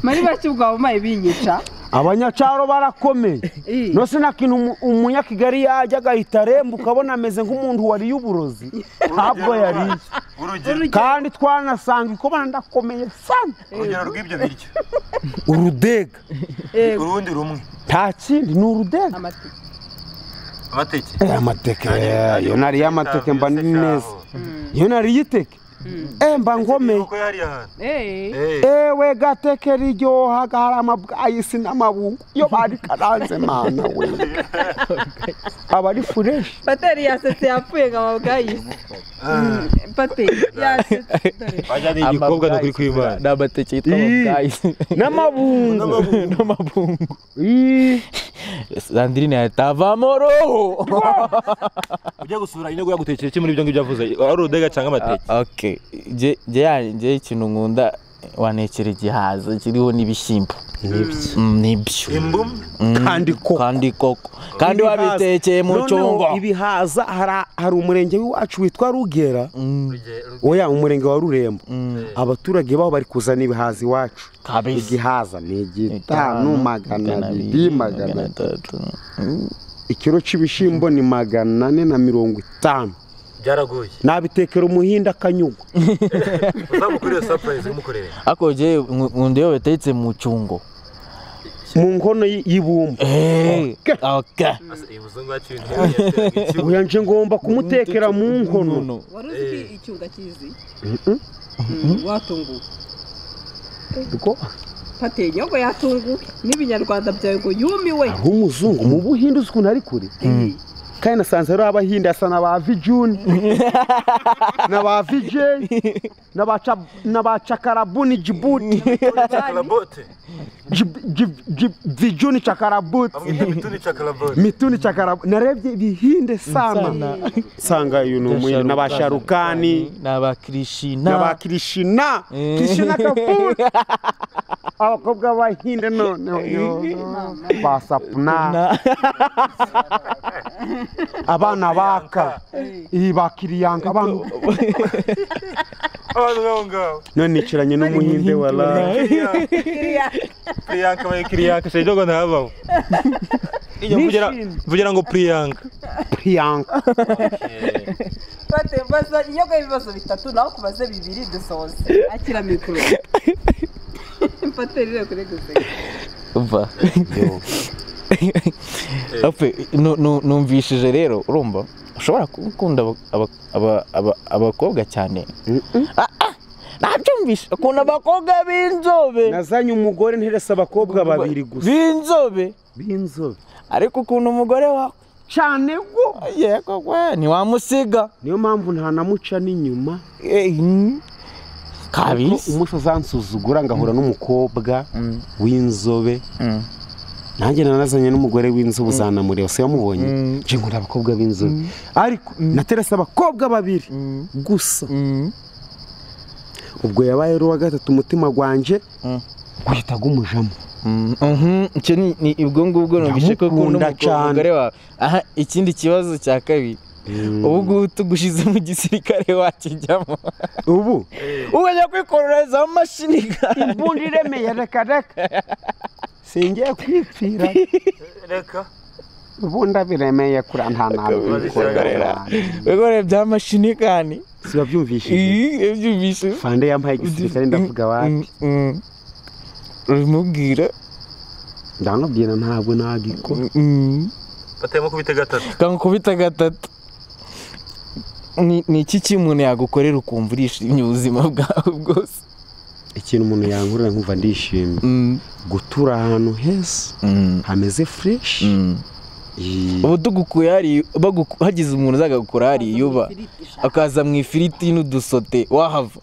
S1: mari bake ubwawe umaye binyica
S2: abanyacaro barakomeye no sina kintu umunyakigali yajya agahita aremba ukabona ameze nk'umuntu wariye uburozi ntabwo yariye kandi twanasanga ikobana ndakomeye sana
S3: urugero rw'ibyo biryo
S2: urudega
S3: urundi rumwe
S2: nta kindi ni urudega amateke yo nariye amateke mba ndi neza yo nariye iteke mba ngomeye ewe gateke riryoha hari amabwayisi n'amabungu yo bari karanze mana we aba ari fureshi
S1: pateri yasetse yapfuye ngo amabwayisi pateri yasetse
S3: bajyana igikobwa no kuri kwimana
S4: n'amateke yitwa amabwayisi n'amabungu Sandrine yatavamo roho
S3: ujya gusura ine guyagutekera iki muri ibyo ngibyo avuze ari urudega cyangwa amateke
S4: okay je ikintu nkunda wanekera igihaza kiriho n'ibishyimbo nibyo kandi koko kandi wabitekeye mu cyongo
S2: ibihaza hari umurenge w'iwacu witwa Rugera oya umurenge wa Rurembo abaturage baho bari kuzana ibihaza iwacu igihaza ni 5,200 ikiro c'ibishimbo ni 450
S3: byaragoye
S2: nabitekera umuhinda akanyugwa
S3: uzamukorera surprise umukorera
S4: ako je nkundiyo betetse mu cyungo
S2: mu nkono y'ibumba
S4: okay
S2: uyanje ngomba kumutekera mu nkono
S1: waruzi icyunga kizi watungu
S2: uko
S1: pateye nyogo yatungu n'ibinyarwanda byawe ngo yumiwe
S2: umuzungu mu buhinde ukuntu ari kuri kandi nasanze ari abahinda asa na ba Vijuni na ba VJ na ba Chakarabuni Djibouti Vijuni Chakarabuti mituni Chakarabuti narebye ibihinde sana sanga yuno na ba Sharukani
S4: na ba Krishna
S2: Krishna Kapoor abakobwa bahinde none ba Sapna abana baka bakiriyanga abantu none niciranye n'umuhinde wala
S3: Priyanka bayikiriyanka sejo ngo ntabaho vugira ngo Priyanka
S1: pate baza inyogo y'ibibazo bitatu naho kubaze bibiri dusoze akira mikoro pate rero kure guseka
S4: umva ape numvishije rero urumva ushobora gukunda abakobwa cyane nabyumvishe akunda abakobwa b'inzobe
S2: nazanye umugore nteresa abakobwa babiri gusa
S4: b'inzobe ariko ukunda umugore wawe
S2: cyane go
S4: yego gwe ntiwamusiga
S2: niyo mpamvu nta namuca n'inyuma
S4: kabisi
S2: umusho zansuzugura ngahura n'umukobwa w'inzobe nanjye nanazanye n'umugore w'inzobe uzanamureba se yamubonye nje nkunda abakobwa b'inzobe ariko nateresa abakobwa babiri gusa ubwo yabaye ruwa gatatu umutima gwanje guhita gumujamo
S4: icyo ni ubwo ngubwo numvishe ko umugore wawe aha ikindi kibazo cya kabiri ubu tugushize mu gisirikare wakijyamo
S2: ubu
S4: ujya kwikororeza amashini
S2: imbundi iremeye reka singiye kwipfira
S3: reka
S2: ubundi abiremeye kuri nta ntabwo
S4: bigore by'amashini kandi
S2: siba byumvishije fande yampaye igisirikare ndavuga wapi
S4: urimubwira
S2: ndanabwira ntabwo nagiko
S3: batemo
S4: kubita gatatu ni iki umuntu yagukorera ukumva urishimye ubuzima bwawe bwose
S2: ikintu umuntu yankurira nkumva ndishimye gutura ahantu heza hameze fresh
S4: ubu tugukuye hari hagize umuntu uzaga gukora hari yuba akaza mu ifiriti n'udusote wahava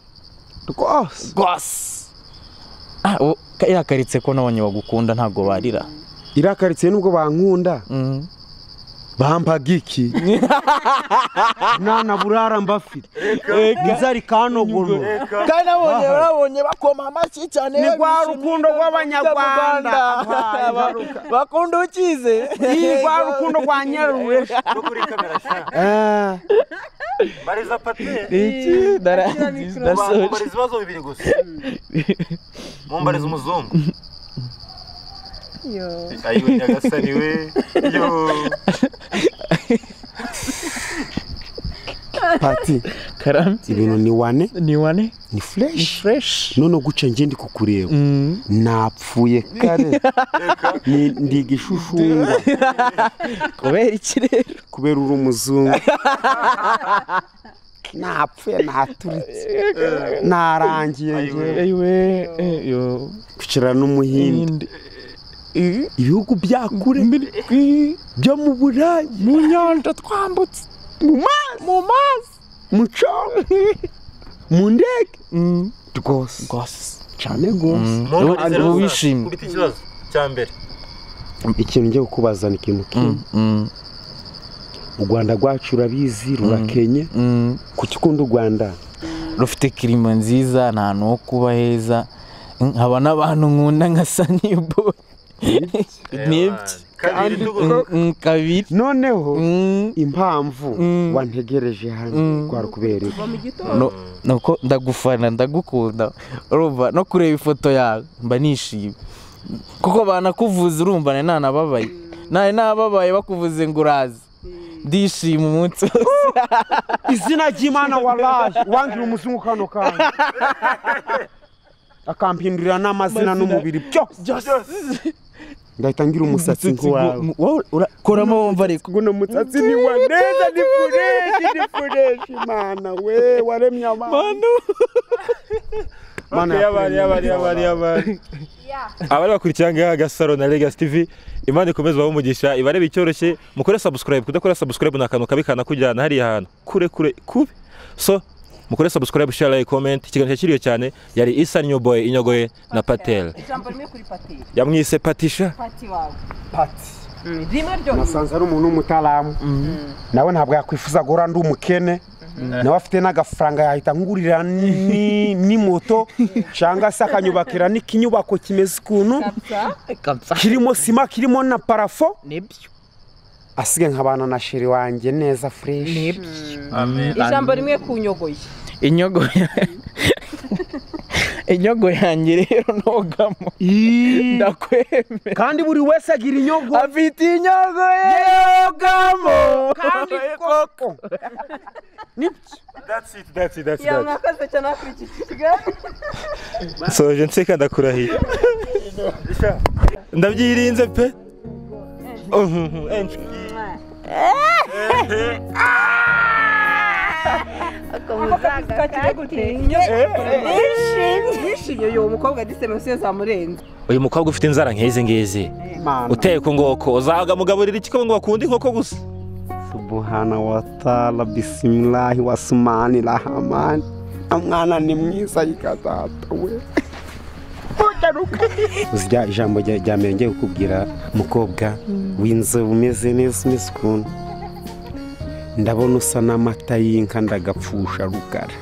S4: rwose irakaritse ko nabonye bagukunda ntabwo barira
S2: irakaritse nubwo bankunda bampaga iki nana burara mbafite inzara ikanogono
S4: kandi nabonye bakoma amashyi cyane
S2: ni rwa rukundo rw'abanyarwanda
S4: bakunda ukize
S2: ni rwa rukundo rwa nyaruwe
S3: no kuri kamera sha bariza pate
S4: iki
S3: mumbariza ibibazo bibiri gusa mumbariza umuzungu ayiwe nyagasani we yo
S2: pati
S4: karame
S2: ibintu ni wane ni
S4: fresh
S2: none guca nje ndi kukureba napfuye kare ndi igishushumbwa
S4: kubera iki rero
S2: kubera uri umuzungu napfuye naturitse narangiye nje
S4: ayiwe yo
S2: kwicara n'umuhinde ibihugu bya kure byo mu burayi
S4: mu nyanja twambutse
S2: mu mazi mu cyobo mu ndege rwose cyane rwose
S4: ubu wishimye
S3: kubita ikibazo cya mbere
S2: ikintu ngiye kukubaza ni ikintu kimwe u Rwanda rwacu urabizi rurakenye kuki ukunda u Rwanda
S4: rufite kirima nziza nta hantu ho kuba heza nkaba n'abantu nkunda nka Sanibo kabiri
S2: noneho impamvu wantegereje hano kwari kubera
S4: nuko ndagufana ndagukunda urumva no kureba ifoto yawe mba nishimye kuko banakuvuza urumva nanababaye nababaye bakuvuze ngo urazi ndishima umunsi wose
S2: izina ry'Imana waraje wangira umuzungu kano kandi akampindurira n'amazina n'umubiri byose ndahita ngira umusatsi nk'uwawe
S4: koramo wumva ariko
S2: guno musatsi ni wa neza ni fureshi mana we waremye abantu
S3: mana yabari abari bakurikiranga Gasaro na Legacy TV Imana ikomeze baho umugisha ibarebe icyoroshye mukore subscribe kudakora subscribe nakantu kabikana kujyana hari ahantu kure kube so mukore subscribe share like comment ikiganiro kiriyo cyane yari Isa New Boy inyogoye na Patel
S1: ijambo rimwe kuri Patel
S3: yamwise Patisha
S1: Pati wawe
S2: pati
S1: rimwe ryo
S2: nasanze ari umuntu w'umutaramu nawe ntabwo yakwifuza guhora ndi umukene nawe afite n'agafaranga yahita ngurira ni moto cyangwa se akanyubakira n'ikinyubako kimeze ukuntu kirimo sima kirimo na parafo
S4: nibyo
S2: asige nk'abana na sheri wanjye neza fresh
S3: amen
S1: ijambo rimwe ku nyogoye
S4: inyogo yanjye rero ntogamo ndakwemera
S2: kandi buri wese agira inyogo
S4: afite inyogo yogamo
S2: kandi koko
S3: that's it
S1: yamwakaze cyane akurikije
S3: soje nseka ndakurahiye ndabyirinze pe
S1: wishimye uyu mukobwa disemesiyo zamurenze
S3: uyu mukobwa ufite inzara nk'izi ngizi uteye ku ngoko uzaga mugaburira iki ngo bakunda inkoko gusa
S2: subhana wa ta'ala bismillahi wasmani rahman amwana ni mwiza yikatata we uzya ijambo rya mbere ngiye kukubwira mukobwa w'inzobe umeze neza ukuntu ndabona usa n'amata y'inka ndagapfusha rugara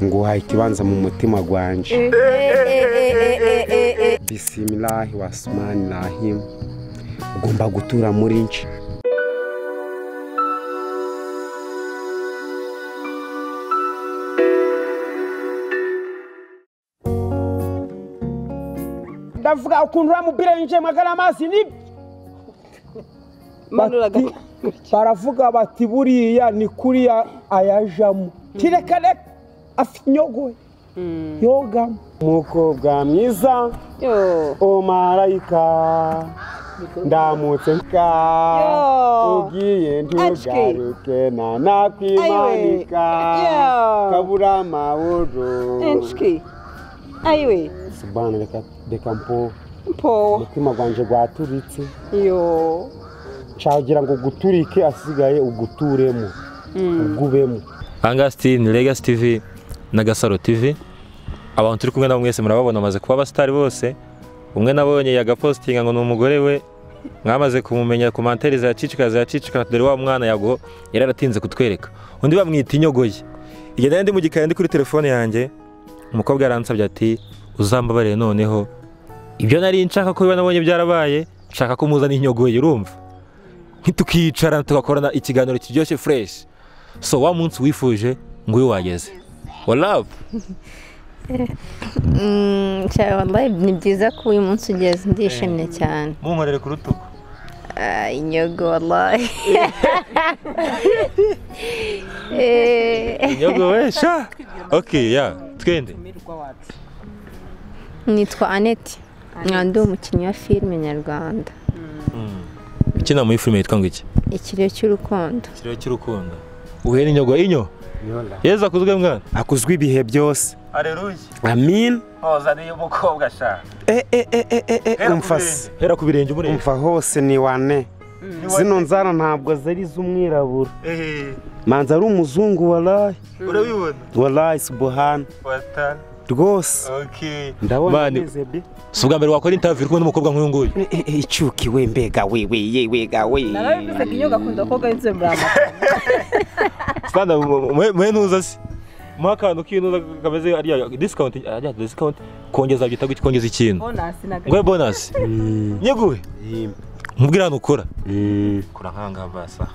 S2: ngo uhaye ikibanza mu mutima gwanje bisimilahi wasmani rahim ugomba gutura muri nci ndavuga ukuntu uramubwira yinjiye magana amazi ni baravuga bati buriya ni kuriya ayajamo kirekare afite inyogo yogamo umukobwa mwiza umarayika ndamutse ugiye ntugaruke nakwimanika kabura amahoro
S1: ayiwe
S2: subhana reka mpo umutima gwanje gwaturitse cagira ngo guturike asigaye uguturemo ugubemo
S3: Angasti ni Legacy TV na Gasaro TV abantu turi kumwe nabo mwese murababona amaze kuba abasitari bose umwe nabonye yagapostinga ngo ni umugore we mwamaze kumumenya komantere zacicika dore wa mwana yago yararatinze kutwereka undi bamwita inyogoye igihe nari ndi mu gikari ndi kuri telefone yanjye umukobwa yaransabye ati uzambabarire noneho ibyo nari nshaka ko nabonye byarabaye nshaka ko muzana inyogoye urumva ntitukicara tugakorana ikiganiro kiryoshye fresh so wa munsi wifuje ngo uyu wageze love
S5: wallahi ni byiza ko uyu munsi ugeze ndishimye cyane
S3: munkorere ku rutugu
S5: inyogo wallahi
S3: inyogo wesha okay ya twende
S5: nitwa Annette ndi umukinnyi wa filime nyarwanda
S3: ukina muri filime yitwa ngo iki
S5: ikiriyo cy'urukundo
S3: uhe n'inyogo inyo yeza akuzwe mwana
S2: akuzwe ibihe byose
S3: Haleluya
S2: amin
S3: ozaniye umukobwa sha
S2: umfase
S3: hera ku birenge umurebe
S2: umfa hose ni wane zino nzara ntabwo zari z'umwirabura manza ari umuzungu wallahi
S3: urabibona
S2: wallahi subhana
S3: watana
S2: rwose
S3: okay
S2: ndabona neze bi
S3: si ubwa mbere wakora interview uri kumwe n'umukobwa nk'uyu nguyu
S2: icyuki we mbega we
S1: narabivuze ko inyoga akunda koga inzu muri amakuru
S3: standa mwe ntuza si mwakano kintu kameze ari discount kongeza byita gutya kongeza ikintu ngo bonus nyeguwe mubwira hano ukora kora nkanga basa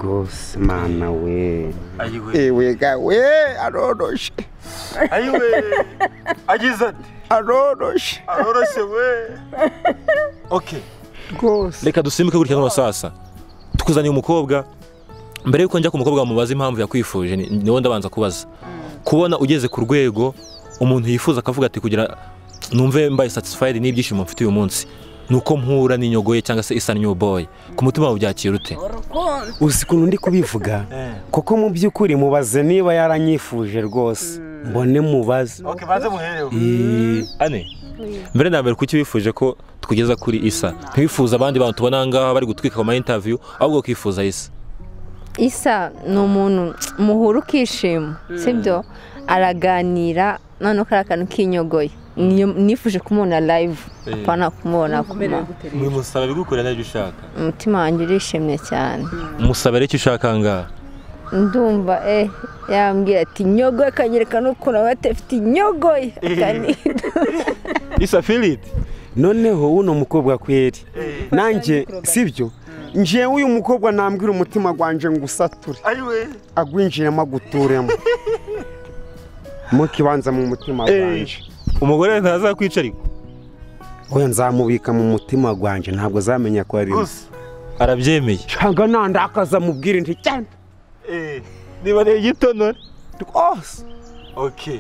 S2: rwose mana we
S3: ayiwe
S2: gawe aroroshe
S3: ayiwe agize ati
S2: aroroshe
S3: we okay
S2: rwose
S3: reka dusimbuke gutya n'abasasa tukuzaniye umukobwa mbere yuko njya ku mukobwa mubaza impamvu yakwifuje niwo ndabanza kubaza kubona ugeze ku rwego umuntu yifuza akavuga ati kugira numve mbaye satisfied n'ibyishimo mfite uyu munsi nuko mpura n'inyogoye cyangwa se isa new boy ku mutima wawe byakira ute
S2: uzi ukuntu ndi kubivuga kuko mu by'ukuri mubaze niba yaranyifuje rwose mbone mubaze
S3: okay baze muherewe ane mbere na mbere kuki wifuje ko tukugeza kuri isa ntiwifuza abandi bantu tubona ngaha bari gutwika ku ma interview ahubwo ukifuza isa
S5: ni umuntu muhura ukishima sibyo araganira noneho kari akantu k'inyogoye nifuje kumubona live pana kumubona
S3: muri musaba bigukorera n'ibyo ushaka
S5: umutima wanjye urishimye cyane
S3: musaba rero icyo ushaka ngaha
S5: ndumva yambwira ati inyogoye akanyereka n'ukuntu aba afite inyogoye
S3: isa feel it
S2: noneho uno mukobwa kweri nanjye sibyo njewe uyu mukobwa nambwira umutima gwanje ngo usature agwinjiremo aguturemo mu kibanza mu mutima gwanje
S3: umugore ntazakwica ariko
S2: oya nzamubika mu mutima gwanje ntabwo zamenya ko ari
S3: arabyemeye
S2: cyangwa nandakaza mubwire nti cyane
S3: niba ari igitonore
S2: rwose
S3: okay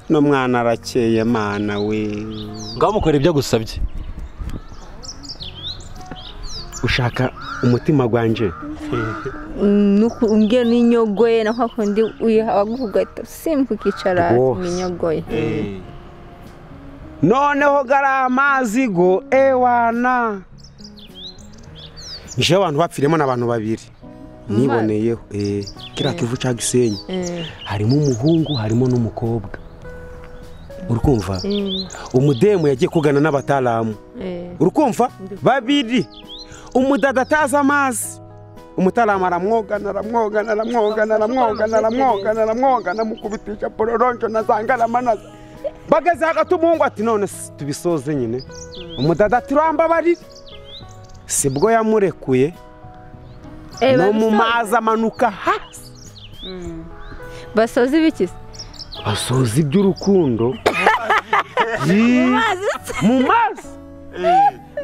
S2: no mwana arakeye mana we
S3: ngaho mukora ibyo agusabye
S2: ushaka umutima gwanje
S5: umbwira n'inyogoye naho akundi uyihaguvuga ati simba ukicara n'inyogoye
S2: noneho gari amazi go ewana nje abantu bapfiremo n'abantu babiri niboneyeho kiriya kivu cya Gisenyi harimo umuhungu harimo n'umukobwa urukumva umudemu yagiye kugana n'abataramu urukumva babiri umudada ataza amazi umutaramu aramwogana mukubitisha pororonjo na zangaramanaza bageze hagati umuhungu ati none tubisoze nyine umudada ati urambabarire sibwo yamurekuye no mu mazi amanuka hasi
S5: basoza ibiki
S2: basoza iby'urukundo mu mazi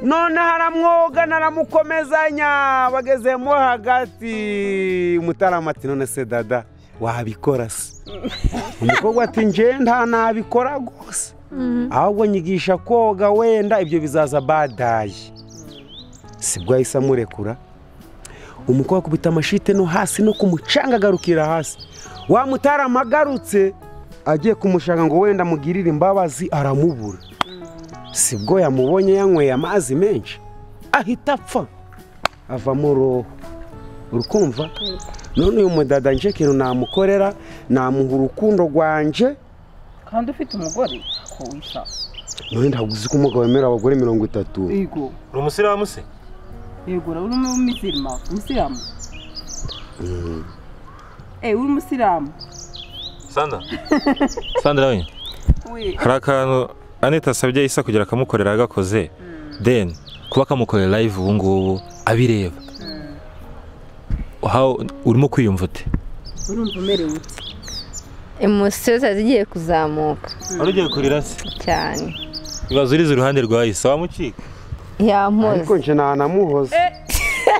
S2: none haramwogana aramukomezanya bagezemo hagati umutaramu ati none se dada wabikora se umukobwa ati nje nta nabikora rwose ahubwo nyigisha koga wenda ibyo bizaza badaye sibwo yahise amurekura umukobwa akubita amashite no hasi no kumucanga agarukira hasi wa mutaramu agarutse agiye kumushaka ngo wenda mugirire imbabazi aramubura sibwo yamubonye yanyweye amazi menshi ahita apfa avamo roho urukumva none uyu mudada nje kintu namukorera namuha urukundo rwanje
S1: kandi ufite umugore ko wisa
S2: none ntabwo uzi ko umugabo wemera abagore 30
S3: uri umusiramu se
S1: yego uri umusirimu uri umusirimu
S3: Sandra we hari akantu Anita asabye Isa kugira akamukorera agakoze then kuba kamukorera live ubu ngubu abireba urimo kwiyumva ute
S1: urumva umerewe ute
S5: emosiyo zigiye kuzamuka
S3: wari ugiye kurira se
S5: cyane
S3: ibibazo urize iruhande rwa Isa wamucika
S2: ariko
S5: yamoze
S2: nje namuhoza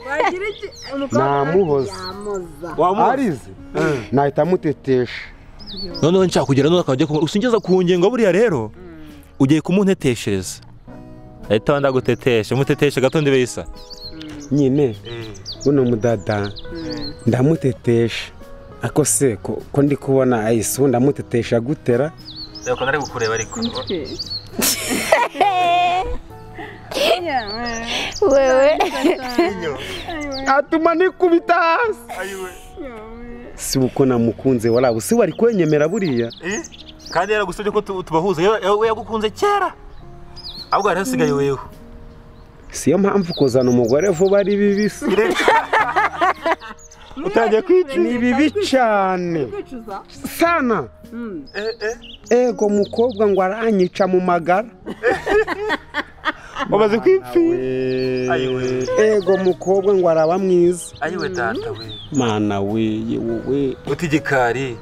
S1: wagira iki
S2: namuhoza arize nahita amutetesha
S3: noneho nshaka kugera none akajya usingeza ku ngingo buriya rero ugiye kumunteteshereza ahita wanda gutetesha mutetesha gato ndibe Isa
S2: nyine buno mudada ndamutetesha ako se ko ndi kubona Isa ndamutetesha gutera
S3: reko nari gukureba ariko
S5: wewe
S2: atuma nikubita hasi si uko namukunze wala usi wari kwenyemera buriya
S3: kandi yaragusabye ko tubahuza we yagukunze kera ahubwo hari hasigaye wewe
S2: siyo mpamvu kuzana umugore vuba ari bibisi
S3: utangiye kwica
S2: ni bibi cyane sana ego mukobwa ngo aranyica mu magara
S3: wamaze kwipfira
S2: ego mukobwa ngo araba mwiza
S3: ayiwe data we
S2: mana we wowe
S3: utigikari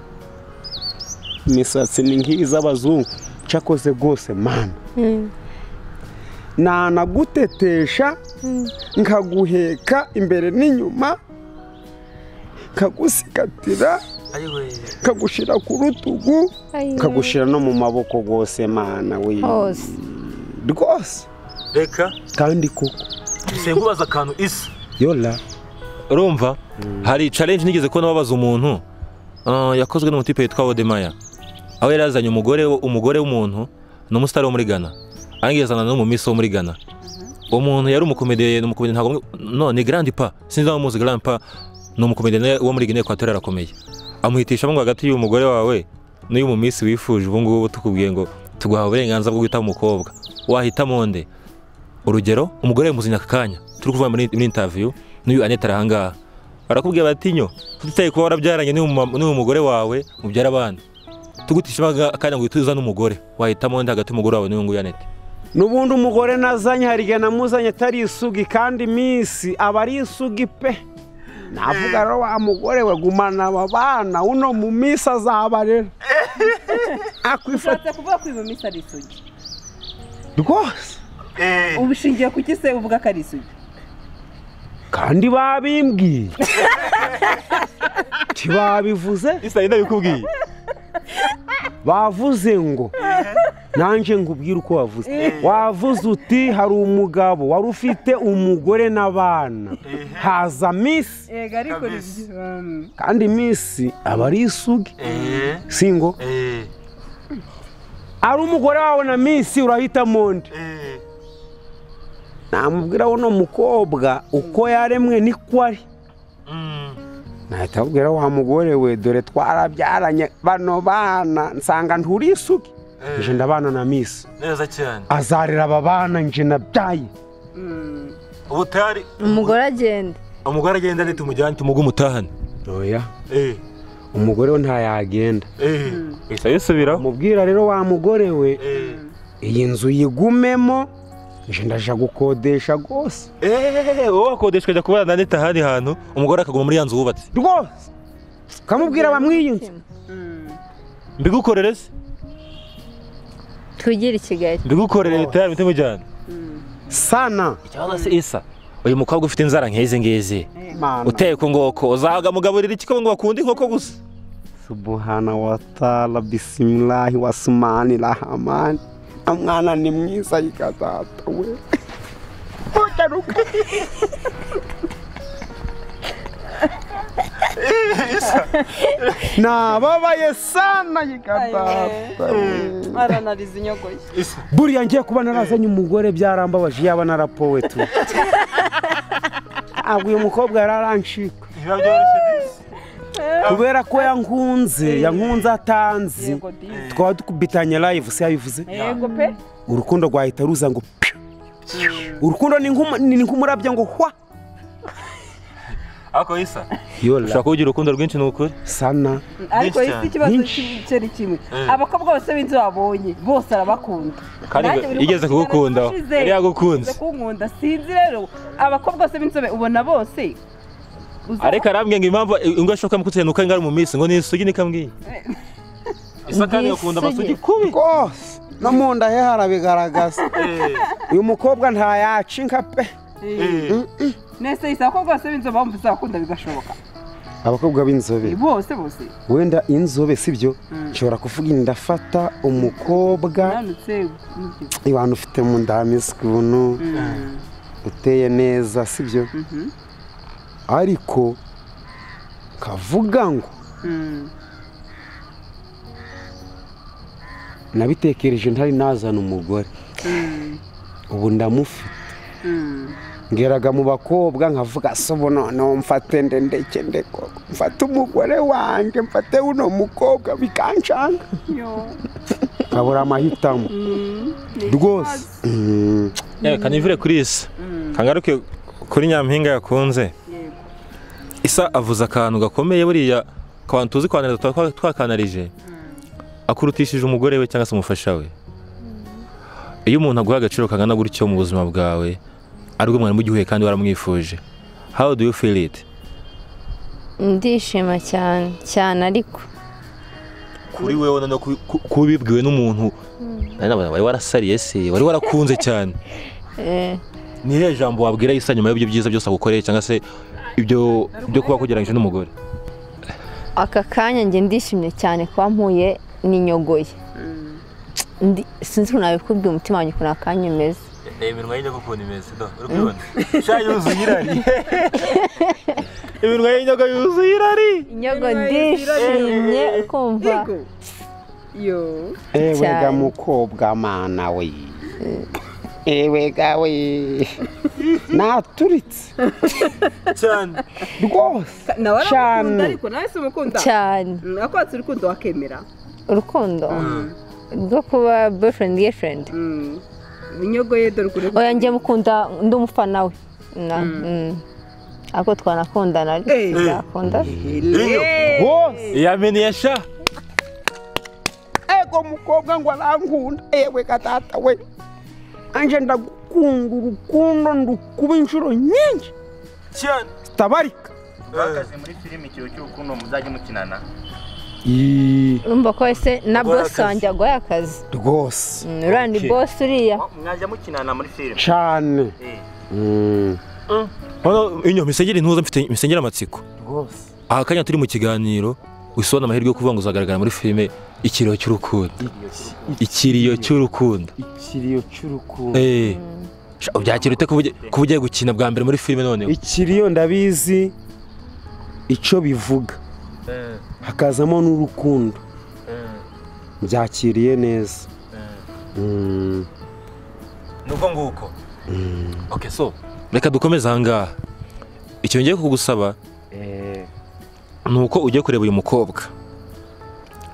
S2: imisatsi ni nk'iz'abazungu cyakoze rwose mana nanagutetesha nkaguheka imbere n'inyuma kagusigatira kagushira ku rutugu kagushira no mu maboko rwose mana we rwose
S3: reka
S2: kandi koko
S3: sengubaza akantu Isa
S2: yola
S3: urumva hari challenge nigeze ko nababaza umuntu yakozwe n'umutipe yitwa Wodemaya aho yarazanye umugore w'umuntu n'umustar wo muri Ghana angezana no mu miso wo muri Ghana umuntu yari umukomediye ntago ni Grand Pa sinzi aho muzi Grand Pa no umukomediye wo muri Guinea Equatorial arakomeye amuhitisha ngo hagati y'umugore wawe n'uyu mu miss wifuje ubu ngubu tukubwiye ngo tuguha uburenganzira bwo guhitamo umukobwa wahitamo nde urugero umugore muzinya akanya turi kuvuga muri interview n'uyu Aneta arahanga barakubwiye batinyo tutitaye kuba warabyaranye n'uyu mugore wawe mubyara abana tugutisha akanya ngo utuza n'umugore wahitamo nde hagati y'umugore wawe n'uyu nguyu Aneta
S2: n'ubundi umugore nazanye hariga namuzanye atari isugi kandi miss aba ari isugi pe navuga rero wa mugore we gumana aba bana uno mu miss azaba rero
S1: akwifata kuvuga ko uyu miss ari isugi
S2: rwose
S1: ubishingiye ku kise uvuga ko ari isugi
S2: kandi babimbwiye tibabivuze
S3: Isa ndabikubwiye
S2: bavuze ngo nanje ngubwira uko wavuze uti hari umugabo wari ufite umugore n'abana haza miss
S1: ariko
S2: kandi miss aba ari isugi singo ari umugore wawe na miss urahitamo nde namubwira wono mukobwa uko yaremwe niko ari nahita abwira wa mugore we dore twarabyaranye bano bana nsanga nturi isugi nje ndabana na miss
S3: neza cyane
S2: azarira aba bana nje nabyaye
S3: ubutari
S5: umugore
S3: agenda ni tumujyane tumuge umutahane
S2: oya umugore we ntayagenda
S3: Isa yisubira
S2: mubwira rero wa mugore we iyi nzu yigumemo nje ndaje gukodesha rwose
S3: wowe wakodeshwa ajya kubana na Aneta ahandi hantu umugore akaguma muri ya nzu wubatse
S2: rwose kamubwira bamwiye nzu
S3: mbigukorere se
S5: twigire i Kigali
S3: mbigukorere leta yawe itamujyana
S2: sana
S3: cyangwa se Isa uyu mukobwa ufite inzara nk'izi ngizi uteye ku ngoko uzaga mugaburira iki ngo bakunda inkoko gusa
S2: subhana wa ta'ala bismillahi wasmani rahman amwana ni mwiza yikatata we ugaruka nababaye sana yikatata
S1: aranariza inyogoye
S2: buriya ngiye kuba narazanye umugore byarambabaje yaba narapowe tu uyu mukobwa yararanshika kubera ko yankunze atanzi twaba dukubitanye live se yabivuze
S1: yego pe
S2: urukundo rwahita ruza ngo urukundo ni nk'umurabyo ngo hwa
S3: ako isa
S2: yola
S3: ushaka kugira urukundo rwinshi n'ukuri
S2: sana
S1: ariko
S3: Byinshi
S1: isi ikibazo
S2: Byinshi.
S1: cyari kimwe abakobwa bose b'inzu babonye bose arabakunda
S3: kandi
S1: Nanjye buri
S3: igeze
S1: uko
S3: kugukunda
S1: ushize,
S3: yari yagukunze
S1: igeze kunkunda sinzi rero abakobwa bose b'inzobe ubona bose
S3: ariko arambwiye ngo impamvu ingwa ashoka mukutse nuko ngari mu minsi ngo ni isugi nikambwiye isa kandi yakunda abasugi kubi
S2: rwose no mu nda he harabigaragaza uyu mukobwa ntayaca inka pe
S1: nese isa abakobwa bose b'inzobe bumva uzakunda bigashoboka
S2: abakobwa b'inzobe
S1: bose
S2: wenda inzobe sibyo nshobora kuvuga ndafata umukobwa
S1: nanutse
S2: abantu ufite mu nda miskuntu uteye neza sibyo ariko kavuga ngo nabitekereje ntari nazana umugore ubu ndamufite ngeraga mu bakobwa nkavuga sobo noneho mfate ndeke ndeko mfate umugore wanjye mfate uno mukobwa bikancanga nkabura amahitamo rwose
S3: kanivire kuri isa kangaruke kuri nyampinga yakunze isa avuze akantu gakomeye buriya abantu tuzi kwanariza twakanarije akurutishije umugore we cyangwa se umufasha we iyo umuntu aguha agaciro kangana gutyo mu buzima bwawe aribwo mwari mugihuye kandi waramwifuje how do you feel it
S5: ndishima cyane ariko
S3: kuri wewe no kubibwiwe n'umuntu wari warasariye se wari warakunze cyane ni iriya jambo wabwira isa nyuma y'ibyo byiza byose agukoreye cyangwa se ibyo kuba kugereranyije n'umugore
S5: aka kanya njye ndishimye cyane kuba mpuye n'inyogoye sinzi ukuntu nabikubwiye umutima wanjye ukuntu akanya umeze
S3: iminwa y'inyogo ukuntu imeze uri kubibona sha yuzuye irari iminwa y'inyogo yuzuye irari
S5: inyogo ndishimye ukumva
S2: ewega mukobwa mana we ewega we naturitse
S3: cyane
S2: rwose
S1: nawe arakunda ariko nawe si umukunda
S5: cyane
S1: nakwatse urukundo wakemera
S5: urukundo rwo kuba boyfriend girlfriend
S1: inyogo ye dore ukuntu
S5: oya njye mukunda ndi umufana we ako twanakundana ariko yakunda
S2: rwose
S3: yamenye sha
S2: ego mukobwa ngo arankunda ewe gatata we anje ndagukunda urukundo ndukuba inshuro nyinshi
S3: cyane
S2: zitabarika
S6: bakaze muri filime ikiyo cy'urukundo muzajye mukinana
S5: urumva ko wese na boss wanjye agoye akazi
S2: rwose
S5: uriya ni boss uriya
S6: mwajya mukinana muri filime
S2: cyane
S3: inyo misengera intuza mfite misengera amatsiko
S2: rwose
S3: aha kanya turi mu kiganiro wisona amahirwe yo kuvuga ngo uzagaragara muri filime ikiriyo cy'urukundo ikiriyo cy'urukundo byakira ute kuba ugiye gukina bwa mbere muri filime noneho
S2: ikiriyo ndabizi icyo bivuga hakazamo n'urukundo byakiriye neza
S3: nuko nguko okay so reka dukomeze aha ngaha icyo ngiye kugusaba ni uko ugiye kureba uyu mukobwa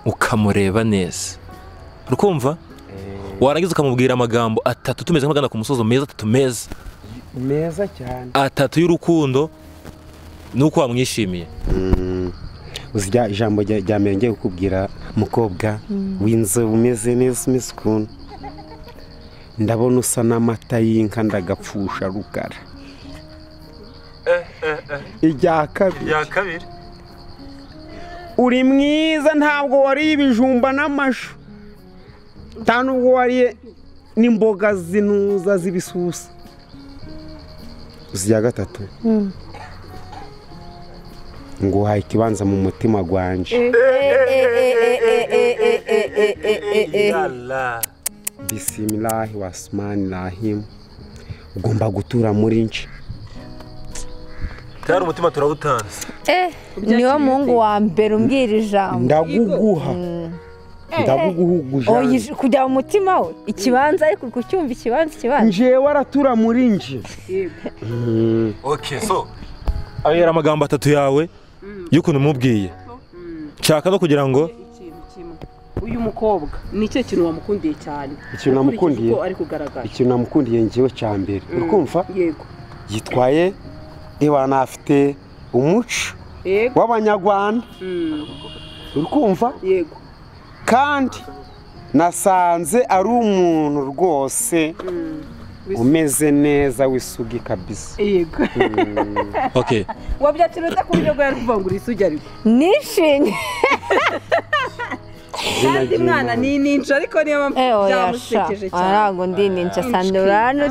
S3: ukamureba neza urukumva warangiza ukamubwira amagambo atatu tumeze nk'amagana ku musozo meza atatu
S2: meza cyane
S3: atatu y'urukundo nuko wamwishimiye
S2: uzijya ijambo rya mbere ngiye kukubwira mukobwa w'inzobe umeze neza umeze ukuntu ndabona usa n'amata y'inka ndagapfusha rugara irya kabiri uri mwiza ntabwo wariye ibijumba n'amashu nta nubwo wariye n'imboga zinuza z'ibisusa uzijya gatatu ngo uhaye ikibanza mu mutima gwanje bisimilahi wasmani rahim ugomba gutura muri nce
S3: tayari umutima turawutanze
S5: niwo muhungu wa mbere umbwira ijambo
S2: ndaguguha
S5: kujya mu mutima we ikibanza ariko kucyumva ikibanza
S2: njewe aratura muri nje
S3: okay so ayera amagambo atatu yawe y'ukuntu umubwiye nshaka no kugira ngo
S1: uyu mukobwa nicyo kintu wamukundiye cyane
S2: ikintu namukundiye
S1: ari kugaragara
S2: ikintu namukundiye ngewe cya mbere urukumva
S1: yego
S2: yitwaye afite umuco
S1: yego
S2: w'abanyarwanda uri kumva
S1: yego
S2: kandi nasanze ari umuntu rwose umeze neza w'isugi kabisa
S1: yego
S3: okay
S1: wabyakira ku buryo bwo yari kuvuga ngo isugi ariko
S5: nishimye
S1: kandi mwana ni ninja ariko niyo mpamvu byamusekeje cyane
S5: arago ndi ninja sandurano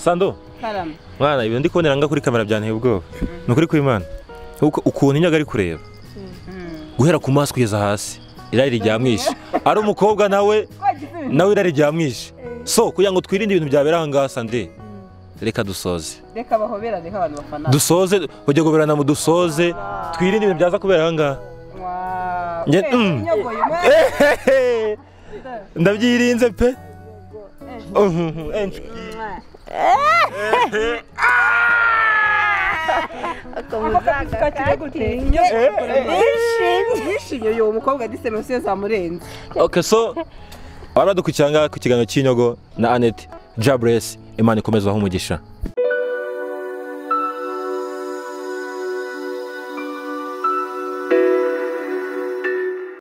S3: Sando
S1: karama
S3: mwana ibyo ndi kubonera nga kuri kamera byanteye ubwoba ni ukuri kw'Imana ukuntu inyaga ari kureba guhera ku maso kugeza hasi irari ryamwishe ari umukobwa nawe irari ryamwishe so kugira ngo twirinde ibintu byabera aha ngaha Sande reka dusoze
S1: reka bahoberane nk'abantu bafana
S3: dusoze ujye goberana mu dusoze twirinde ibintu byaza kubera aha ngaha ndabyirinze pe
S1: yishimye uyu mukobwa disemesiyo zamurenze
S3: okay so abaradukurikirana ku kiganiro cy'inyogo na Annette Jabress Imana ikomeze aho umugisha